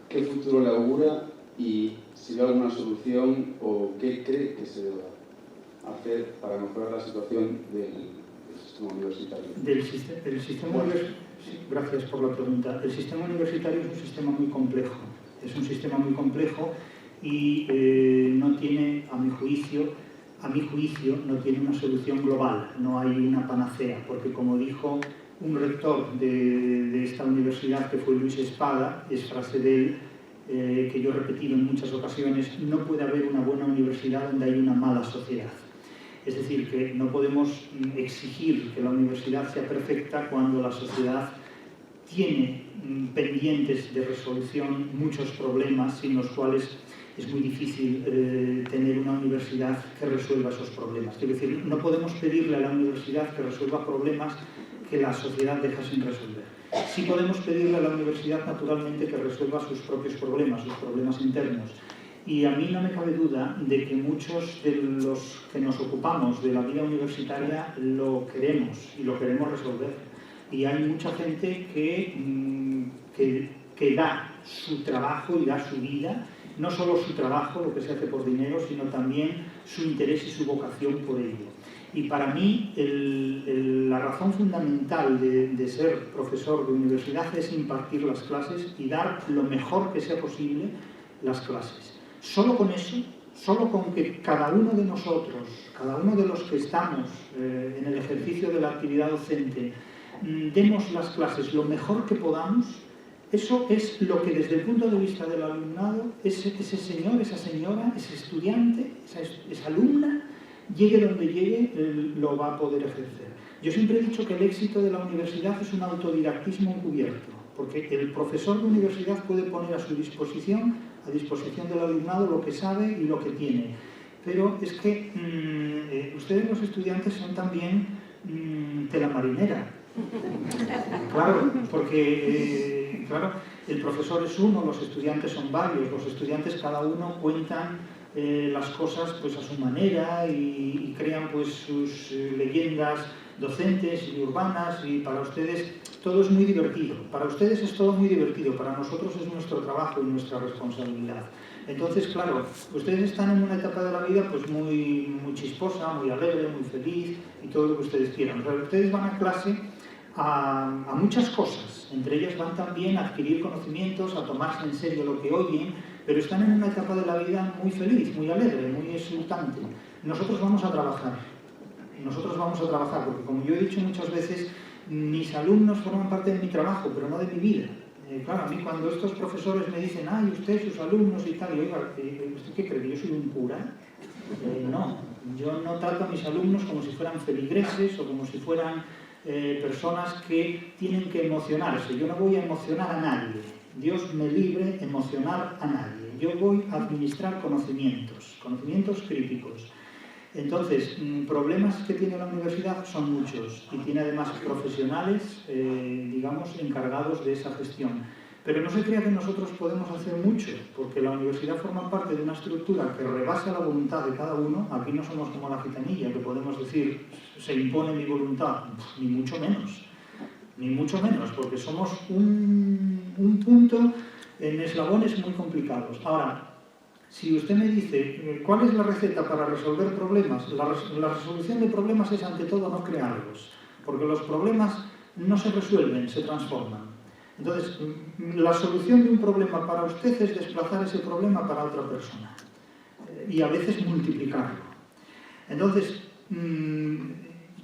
¿qué futuro le augura y si ve alguna solución o qué cree que se deba hacer para mejorar la situación del sistema universitario? El sistema sí, gracias por la pregunta. El sistema universitario es un sistema muy complejo. Es un sistema muy complejo y no tiene, a mi juicio, no tiene una solución global. No hay una panacea, porque como dijo un rector de esta universidad, que fue Luis Espada, es frase de él, que yo he repetido en muchas ocasiones: no puede haber una buena universidad donde hay una mala sociedad. Es decir, que no podemos exigir que la universidad sea perfecta cuando la sociedad tiene pendientes de resolución muchos problemas sin los cuales es muy difícil tener una universidad que resuelva esos problemas. Es decir, no podemos pedirle a la universidad que resuelva problemas que la sociedad deja sin resolver. Sí podemos pedirle a la universidad, naturalmente, que resuelva sus propios problemas, sus problemas internos. Y a mí no me cabe duda de que muchos de los que nos ocupamos de la vida universitaria lo queremos y lo queremos resolver. Y hay mucha gente que da su trabajo y da su vida, no solo su trabajo, lo que se hace por dinero, sino también su interés y su vocación por ello. Y para mí la razón fundamental de ser profesor de universidad es impartir las clases y dar lo mejor que sea posible las clases. Solo con eso, solo con que cada uno de nosotros, cada uno de los que estamos en el ejercicio de la actividad docente, demos las clases lo mejor que podamos, eso es lo que desde el punto de vista del alumnado, ese señor, esa señora, ese estudiante, esa alumna, llegue donde llegue, lo va a poder ejercer. Yo siempre he dicho que el éxito de la universidad es un autodidactismo encubierto, porque el profesor de universidad puede poner a disposición del alumnado lo que sabe y lo que tiene. Pero es que ustedes, los estudiantes, son también tela marinera. Claro, porque claro, el profesor es uno, los estudiantes son varios, los estudiantes cada uno cuentan las cosas pues a su manera y crean pues sus leyendas docentes y urbanas, y para ustedes todo es muy divertido. Para ustedes es todo muy divertido, para nosotros es nuestro trabajo y nuestra responsabilidad. Entonces, claro, ustedes están en una etapa de la vida pues muy chisposa, muy alegre, muy feliz y todo lo que ustedes quieran. Pero ustedes van a clase a muchas cosas, entre ellas van también a adquirir conocimientos, a tomarse en serio lo que oyen, pero están en una etapa de la vida muy feliz, muy alegre, muy exultante. Nosotros vamos a trabajar, porque como yo he dicho muchas veces, mis alumnos forman parte de mi trabajo, pero no de mi vida. Claro, a mí cuando estos profesores me dicen, ay, usted, sus alumnos y tal, y oiga, ¿usted qué cree? ¿Que yo soy un cura? No, yo no trato a mis alumnos como si fueran feligreses o como si fueran personas que tienen que emocionarse. Yo no voy a emocionar a nadie. Dios me libre emocionar a nadie. Yo voy a administrar conocimientos críticos. Entonces, problemas que tiene la universidad son muchos y tiene además profesionales, digamos, encargados de esa gestión. Pero no se crea que nosotros podemos hacer mucho, porque la universidad forma parte de una estructura que rebasa la voluntad de cada uno. Aquí no somos como la gitanilla, que podemos decir, se impone mi voluntad, ni mucho menos, porque somos un punto en eslabones muy complicados. Ahora, si usted me dice, ¿cuál es la receta para resolver problemas? La resolución de problemas es, ante todo, no crearlos, porque los problemas no se resuelven, se transforman. Entonces, la solución de un problema para usted es desplazar ese problema para otra persona y a veces multiplicarlo. Entonces,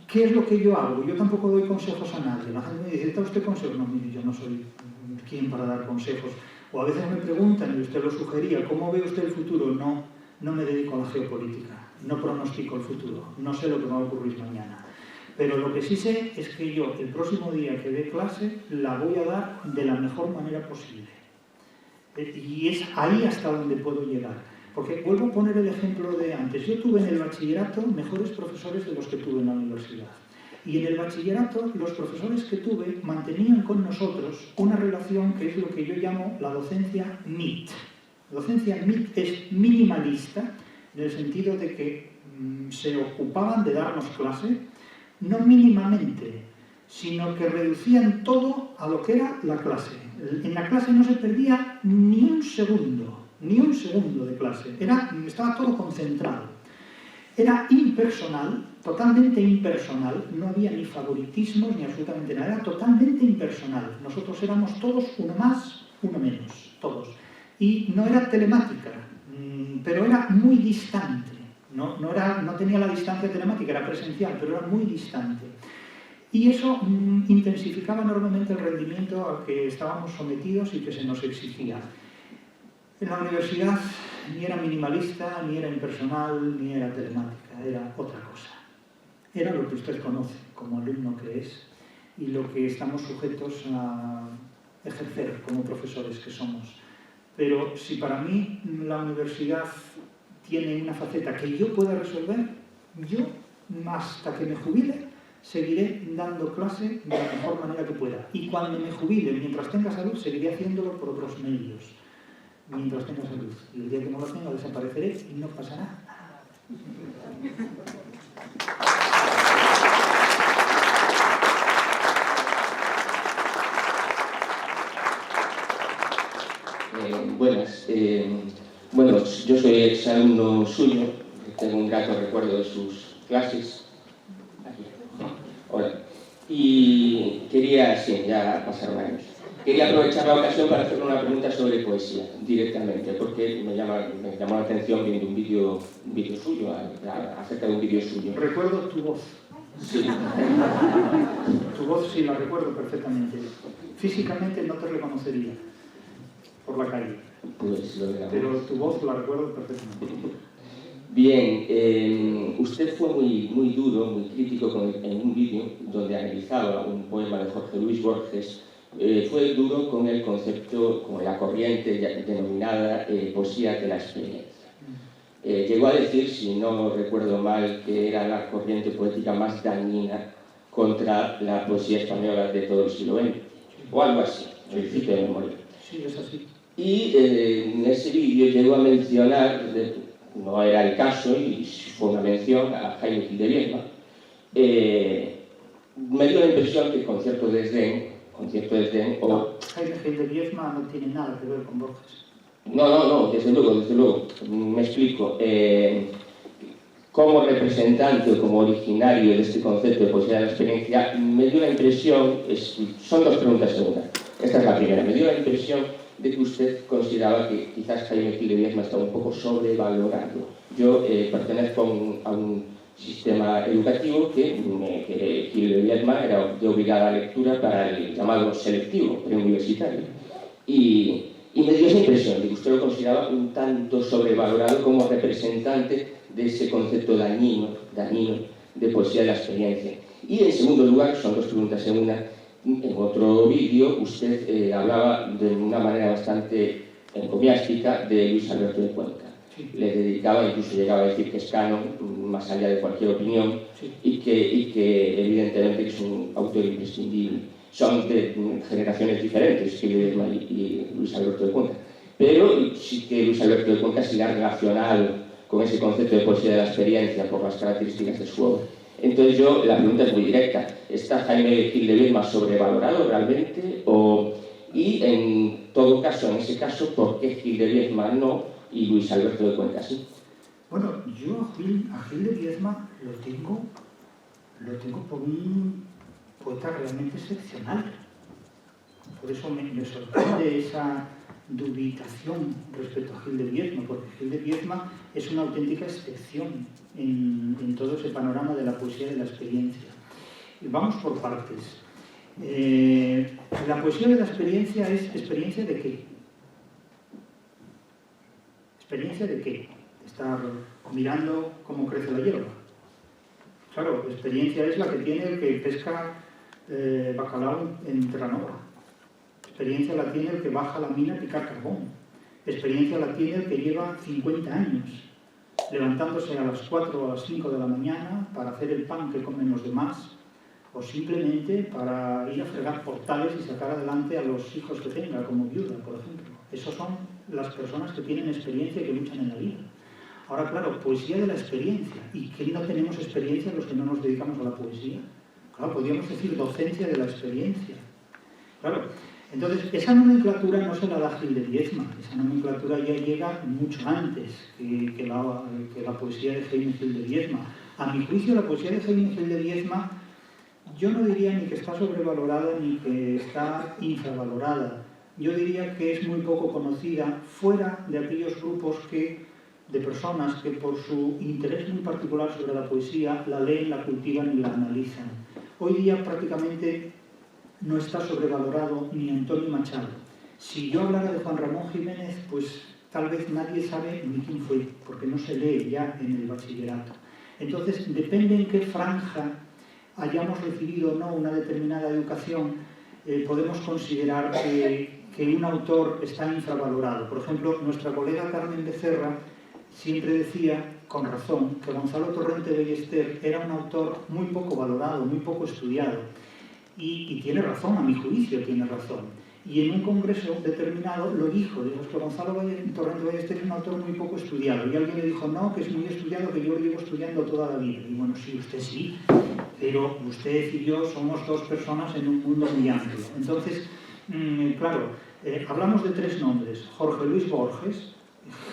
¿qué es lo que yo hago? Yo tampoco doy consejos a nadie. La gente me dice, ¿está usted consejos? No, mire, yo no soy quien para dar consejos. O a veces me preguntan, y usted lo sugería, ¿cómo ve usted el futuro? No me dedico a la geopolítica, no pronostico el futuro, no sé lo que va a ocurrir mañana. Pero lo que sí sé es que yo, el próximo día que dé clase, la voy a dar de la mejor manera posible. Y es ahí hasta donde puedo llegar. Porque vuelvo a poner el ejemplo de antes. Yo tuve en el bachillerato mejores profesores de los que tuve en la universidad. Y en el bachillerato, los profesores que tuve mantenían con nosotros una relación que es lo que yo llamo la docencia MIT. La docencia MIT es minimalista, en el sentido de que se ocupaban de darnos clase, no mínimamente, sino que reducían todo a lo que era la clase. En la clase no se perdía ni un segundo de clase. Estaba todo concentrado. Era impersonal, totalmente impersonal, no había ni favoritismos ni absolutamente nada, era totalmente impersonal. Nosotros éramos todos uno más, uno menos, todos. Y no era telemática, pero era muy distante. No tenía la distancia telemática, era presencial, pero era muy distante. Y eso intensificaba enormemente el rendimiento al que estábamos sometidos y que se nos exigía. En la universidad ni era minimalista, ni era impersonal, ni era telemática, era otra cosa. Era lo que usted conoce como alumno que es y lo que estamos sujetos a ejercer como profesores que somos. Pero si para mí la universidad tiene una faceta que yo pueda resolver, yo, hasta que me jubile, seguiré dando clase de la mejor manera que pueda. Y cuando me jubile, mientras tenga salud, seguiré haciéndolo por otros medios. Mientras tenga salud. Y el día que no lo tenga, desapareceré y no pasará nada. Buenas. Bueno, yo soy exalumno suyo, tengo un grato recuerdo de sus clases. Aquí. Hola. Y quería, sí, ya pasaron años. Quería aprovechar la ocasión para hacerle una pregunta sobre poesía, directamente, porque me llamó la atención viendo un vídeo suyo, acerca de un vídeo suyo. Recuerdo tu voz. Sí. Tu voz sí la recuerdo perfectamente. Físicamente no te reconocería por la calle. Pues lo digamos. Pero tu voz la recuerdo perfectamente. Bien, usted fue muy duro, muy crítico en un vídeo donde analizaba un poema de Jorge Luis Borges. Fue duro con el concepto, con la corriente denominada poesía de la experiencia. Llegó a decir, si no recuerdo mal, que era la corriente poética más dañina contra la poesía española de todo el siglo XX, o algo así, lo cito de memoria. Sí, es así. Y en ese vídeo llegó a mencionar, no era el caso, y fue una mención a Jaime Gil de Biedma. Me dio la impresión que con cierto desdén, No, Jaime Gil de Biedma no tiene nada que ver con Borges. No, desde luego. Me explico. Como representante o como originario de este concepto de poesía de la experiencia, me dio la impresión, son dos preguntas en una. Esta es la primera. Me dio la impresión de que usted consideraba que quizás Jaime Gil de Biedma estaba un poco sobrevalorado. Yo pertenezco a un sistema educativo que Gil de Biedma era de obligada lectura para el llamado selectivo preuniversitario. Y me dio esa impresión de que usted lo consideraba un tanto sobrevalorado como representante de ese concepto dañino de poesía de la experiencia. Y en segundo lugar, son dos preguntas en una, en otro vídeo usted hablaba de una manera bastante encomiástica de Luis Alberto de Cuenca. Sí. Le dedicaba, incluso llegaba a decir que es canon, más allá de cualquier opinión, Sí. y que evidentemente es un autor imprescindible. Son de generaciones diferentes, Gil de Viedma y Luis Alberto de Cuenca. Pero sí que Luis Alberto de Cuenca se ha relacionado con ese concepto de poesía de la experiencia por las características de su obra. Entonces la pregunta es muy directa. ¿Está Jaime Gil de Viedma sobrevalorado realmente? Y en todo caso, en ese caso, ¿por qué Gil de Viedma no y Luis Alberto de Cuenca sí? Bueno, yo a Gil de Viedma lo tengo por un poeta realmente excepcional. Por eso me sorprende esa dubitación respecto a Gil de Viedma, porque Gil de Viedma es una auténtica excepción en todo ese panorama de la poesía de la experiencia. Y vamos por partes. La poesía de la experiencia es experiencia de qué. ¿Experiencia de qué? Estar mirando cómo crece la hierba. Claro, experiencia es la que tiene el que pesca bacalao en Terranova. Experiencia la tiene el que baja a la mina a picar carbón. Experiencia la tiene el que lleva 50 años levantándose a las 4 o a las 5 de la mañana para hacer el pan que comen los demás, o simplemente para ir a fregar portales y sacar adelante a los hijos que tenga, como viuda, por ejemplo. Esas son las personas que tienen experiencia y que luchan en la vida. Ahora, claro, poesía de la experiencia. ¿Y qué no tenemos experiencia los que no nos dedicamos a la poesía? Claro, podríamos decir docencia de la experiencia. Claro, entonces esa nomenclatura no se la da Gil de Viedma. Esa nomenclatura ya llega mucho antes que la poesía de Jaime Gil de Viedma. A mi juicio, la poesía de Jaime Gil de Viedma, yo no diría ni que está sobrevalorada ni que está infravalorada. Yo diría que es muy poco conocida fuera de aquellos grupos de personas que por su interés muy particular sobre la poesía la leen, la cultivan y la analizan. Hoy día prácticamente no está sobrevalorado ni Antonio Machado. Si yo hablara de Juan Ramón Jiménez, pues tal vez nadie sabe ni quién fue, porque no se lee ya en el bachillerato. Entonces, depende en qué franja hayamos recibido o no una determinada educación, podemos considerar que un autor está infravalorado. Por ejemplo, nuestra colega Carmen Becerra siempre decía, con razón, que Gonzalo Torrente Ballester era un autor muy poco valorado, muy poco estudiado. Y tiene razón, a mi juicio tiene razón. Y en un congreso determinado lo dijo que Gonzalo Torrente Ballester es un autor muy poco estudiado. Y alguien le dijo, no, que es muy estudiado, que yo lo llevo estudiando toda la vida. Y bueno, sí, usted sí, pero usted y yo somos dos personas en un mundo muy amplio. Entonces, claro, hablamos de tres nombres: Jorge Luis Borges,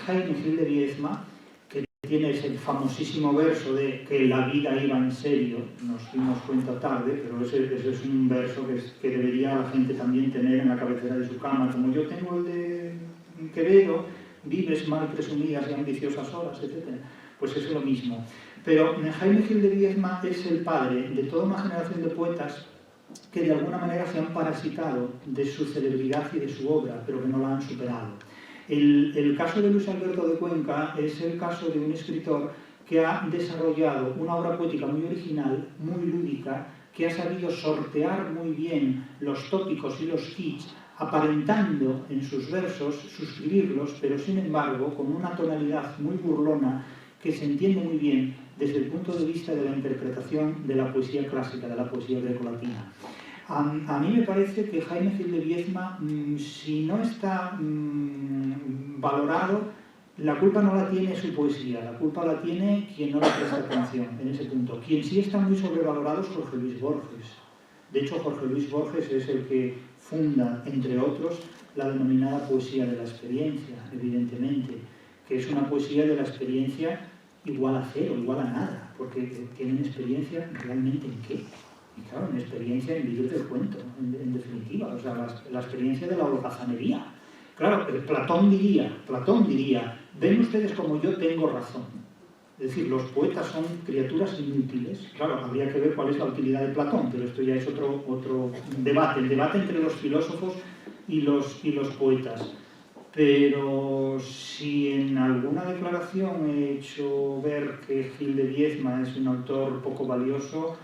Jaime Gil de Viedma, que tiene ese famosísimo verso de que la vida iba en serio, nos dimos cuenta tarde, pero ese es un verso que debería la gente también tener en la cabecera de su cama, como yo tengo el de Quevedo, vives mal presumidas y ambiciosas horas, etc. Pues es lo mismo. Pero Jaime Gil de Viedma es el padre de toda una generación de poetas que de alguna manera se han parasitado de su celebridad y de su obra, pero que no la han superado. El caso de Luis Alberto de Cuenca es el caso de un escritor que ha desarrollado una obra poética muy original, muy lúdica, que ha sabido sortear muy bien los tópicos y los kits, aparentando en sus versos suscribirlos, pero sin embargo con una tonalidad muy burlona que se entiende muy bien desde el punto de vista de la interpretación de la poesía clásica, de la poesía grecolatina. A mí me parece que Jaime Gil de Viedma, si no está valorado, la culpa no la tiene su poesía, la culpa la tiene quien no le presta atención en ese punto. Quien sí está muy sobrevalorado es Jorge Luis Borges. De hecho, Jorge Luis Borges es el que funda, entre otros, la denominada poesía de la experiencia, evidentemente, que es una poesía de la experiencia igual a cero, igual a nada, porque tienen experiencia realmente en qué. Y claro, en experiencia en vivir del cuento, en definitiva, o sea, la experiencia de la holgazanería. Claro, Platón diría, ven ustedes como yo tengo razón. Es decir, los poetas son criaturas inútiles. Claro, habría que ver cuál es la utilidad de Platón, pero esto ya es otro debate, el debate entre los filósofos y los poetas. Pero si en alguna declaración he hecho ver que Gil de Viedma es un autor poco valioso,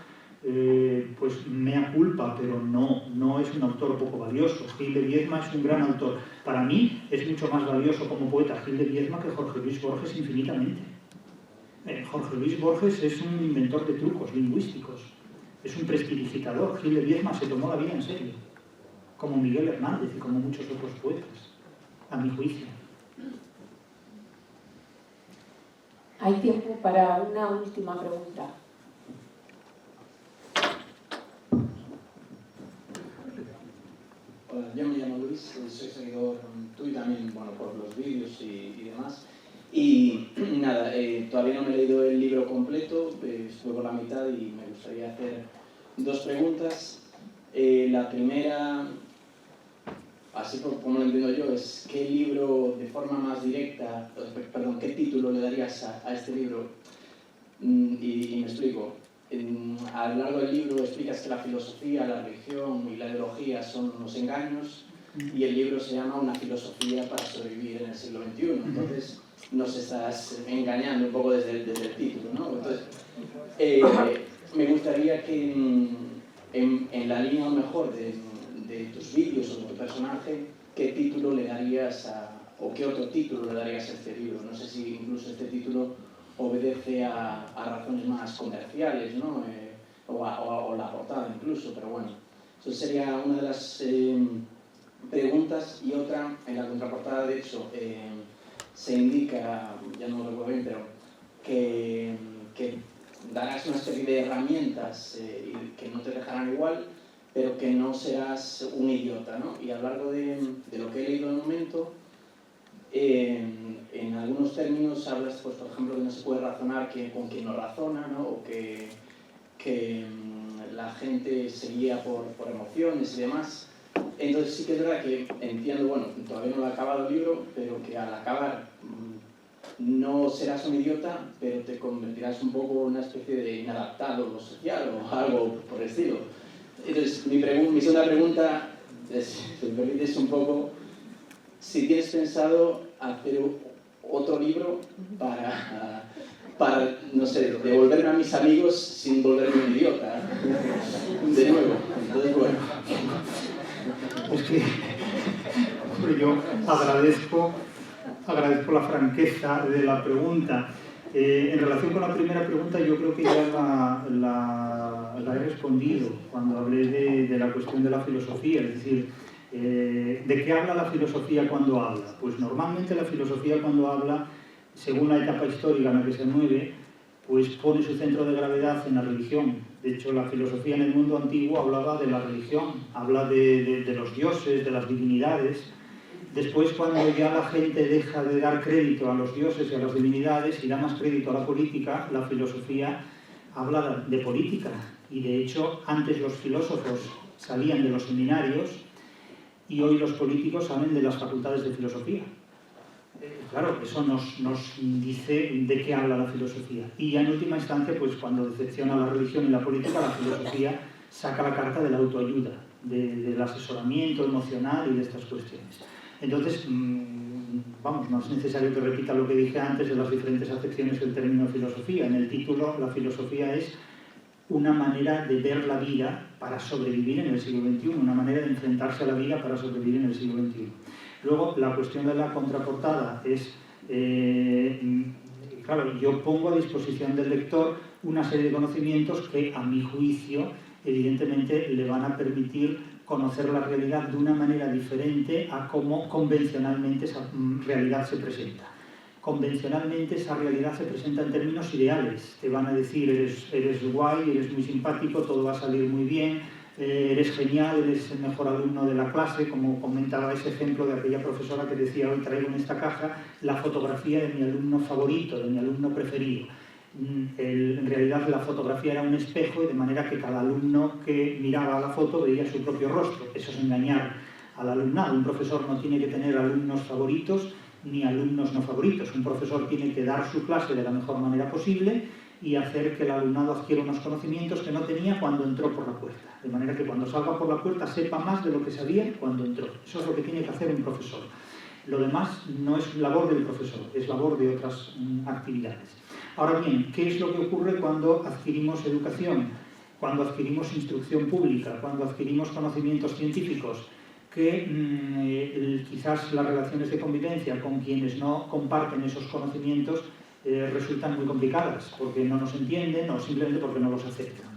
pues mea culpa, pero no es un autor poco valioso. Gil de Viedma es un gran autor. Para mí es mucho más valioso como poeta Gil de Viedma que Jorge Luis Borges infinitamente. Jorge Luis Borges es un inventor de trucos lingüísticos, es un prestidigitador. Gil de Viedma se tomó la vida en serio, como Miguel Hernández y como muchos otros poetas, a mi juicio. Hay tiempo para una última pregunta. Hola, yo me llamo Luis, soy seguidor tuyo también, bueno, por los vídeos y demás. Y nada, todavía no me he leído el libro completo, estuve por la mitad y me gustaría hacer dos preguntas. La primera, así como lo entiendo yo, es ¿qué libro de forma más directa, perdón, qué título le darías a este libro? Y me explico. A lo largo del libro explicas que la filosofía, la religión y la ideología son unos engaños y el libro se llama Una filosofía para sobrevivir en el siglo XXI. Entonces nos estás engañando un poco desde el título, ¿no? Entonces, me gustaría que en la línea a lo mejor de tus vídeos o de tu personaje, ¿qué título le darías o qué otro título le darías a este libro? No sé si incluso este título obedece a razones más comerciales, ¿no? O la portada incluso, pero bueno. Eso sería una de las preguntas. Y otra, en la contraportada de hecho, se indica, ya no lo recuerdo bien, pero que darás una serie de herramientas que no te dejarán igual, pero que no serás un idiota, ¿no? Y a lo largo de lo que he leído de momento, en algunos términos hablas, pues, por ejemplo, que no se puede razonar con quien no razona, ¿no? O que la gente se guía por emociones y demás. Entonces sí que es verdad que entiendo, bueno, todavía no lo he acabado el libro, pero que al acabar no serás un idiota, pero te convertirás un poco en una especie de inadaptado social o algo por el estilo. Entonces mi segunda pregunta es un poco si tienes pensado hacer otro libro para, no sé, devolverme a mis amigos sin volverme un idiota, de nuevo. Entonces, bueno. Es que, hombre, yo agradezco la franqueza de la pregunta. En relación con la primera pregunta, yo creo que ya la he respondido cuando hablé de la cuestión de la filosofía, es decir, ¿de qué habla la filosofía cuando habla? Pues normalmente la filosofía cuando habla, según la etapa histórica en la que se mueve, pues pone su centro de gravedad en la religión. De hecho, la filosofía en el mundo antiguo hablaba de la religión, habla de los dioses, de las divinidades. Después, cuando ya la gente deja de dar crédito a los dioses y a las divinidades y da más crédito a la política, la filosofía habla de política. Y de hecho, antes los filósofos salían de los seminarios y hoy los políticos salen de las facultades de filosofía. Claro, eso nos dice de qué habla la filosofía. Y ya en última instancia, pues cuando decepciona la religión y la política, la filosofía saca la carta de la autoayuda, del asesoramiento emocional y de estas cuestiones. Entonces, vamos, no es necesario que repita lo que dije antes de las diferentes acepciones del término filosofía. En el título, la filosofía es una manera de ver la vida para sobrevivir en el siglo XXI, una manera de enfrentarse a la vida para sobrevivir en el siglo XXI. Luego, la cuestión de la contraportada es, claro, yo pongo a disposición del lector una serie de conocimientos que, a mi juicio, evidentemente le van a permitir conocer la realidad de una manera diferente a cómo convencionalmente esa realidad se presenta. Convencionalmente esa realidad se presenta en términos ideales. Te van a decir, eres guay, eres muy simpático, todo va a salir muy bien, eres genial, eres el mejor alumno de la clase, como comentaba ese ejemplo de aquella profesora que decía, hoy traigo en esta caja la fotografía de mi alumno favorito, de mi alumno preferido. En realidad la fotografía era un espejo y de manera que cada alumno que miraba la foto veía su propio rostro. Eso es engañar al alumnado. Un profesor no tiene que tener alumnos favoritos ni alumnos no favoritos. Un profesor tiene que dar su clase de la mejor manera posible y hacer que el alumnado adquiera unos conocimientos que no tenía cuando entró por la puerta. De manera que cuando salga por la puerta sepa más de lo que sabía cuando entró. Eso es lo que tiene que hacer un profesor. Lo demás no es labor del profesor, es labor de otras actividades. Ahora bien, ¿qué es lo que ocurre cuando adquirimos educación? cuando adquirimos instrucción pública, cuando adquirimos conocimientos científicos, que quizás las relaciones de convivencia con quienes no comparten esos conocimientos resultan muy complicadas, porque no nos entienden o simplemente porque no los aceptan.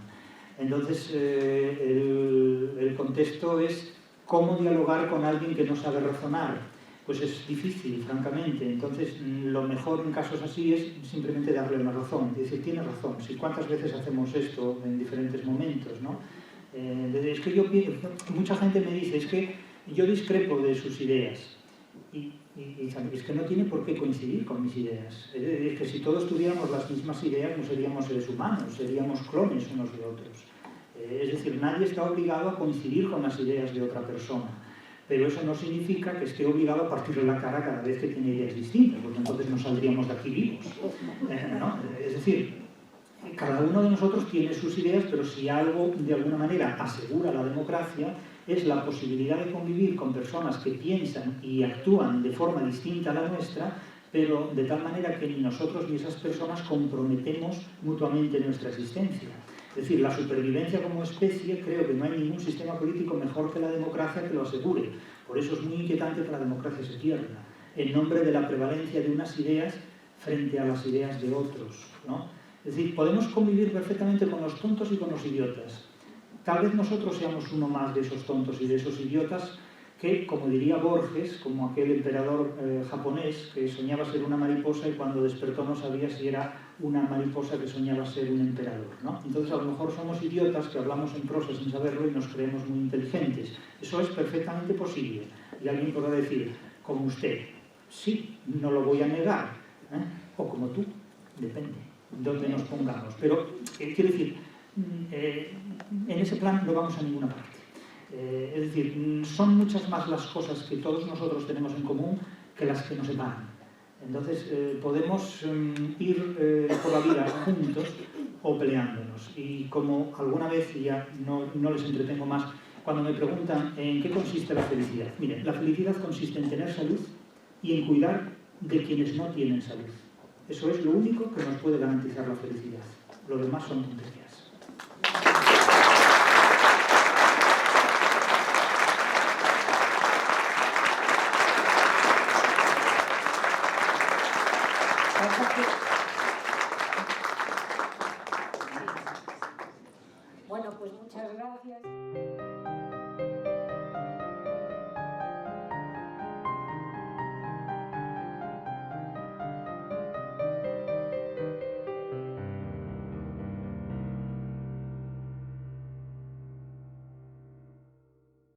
Entonces, el contexto es cómo dialogar con alguien que no sabe razonar. Pues es difícil, francamente. Entonces, lo mejor en casos así es simplemente darle una razón. Es decir, tiene razón. Si cuántas veces hacemos esto en diferentes momentos, ¿no? Es que yo pienso, mucha gente me dice, es que yo discrepo de sus ideas. Y es que no tiene por qué coincidir con mis ideas. Es que si todos tuviéramos las mismas ideas, no seríamos seres humanos, seríamos clones unos de otros. Es decir, nadie está obligado a coincidir con las ideas de otra persona. Pero eso no significa que esté obligado a partirle la cara cada vez que tiene ideas distintas, porque entonces no saldríamos de aquí vivos, ¿no? Es decir, cada uno de nosotros tiene sus ideas, pero si algo de alguna manera asegura la democracia es la posibilidad de convivir con personas que piensan y actúan de forma distinta a la nuestra, pero de tal manera que ni nosotros ni esas personas comprometemos mutuamente nuestra existencia. Es decir, la supervivencia como especie, creo que no hay ningún sistema político mejor que la democracia que lo asegure. Por eso es muy inquietante que la democracia se pierda, en nombre de la prevalencia de unas ideas frente a las ideas de otros, ¿no? Es decir, podemos convivir perfectamente con los tontos y con los idiotas. Tal vez nosotros seamos uno más de esos tontos y de esos idiotas que, como diría Borges, como aquel emperador japonés que soñaba ser una mariposa y cuando despertó no sabía si era una mariposa que soñaba ser un emperador, ¿no? Entonces a lo mejor somos idiotas que hablamos en prosa sin saberlo y nos creemos muy inteligentes. Eso es perfectamente posible. Y alguien podrá decir, como usted, sí, no lo voy a negar, ¿eh? O como tú, depende de dónde nos pongamos. Pero, quiero decir, en ese plan no vamos a ninguna parte. Es decir, son muchas más las cosas que todos nosotros tenemos en común que las que nos separan. Entonces, podemos ir por la vida juntos o peleándonos. Y como alguna vez, y ya no les entretengo más, cuando me preguntan en qué consiste la felicidad. Miren, la felicidad consiste en tener salud y en cuidar de quienes no tienen salud. Eso es lo único que nos puede garantizar la felicidad. Lo demás son tonterías. Bueno, pues muchas gracias.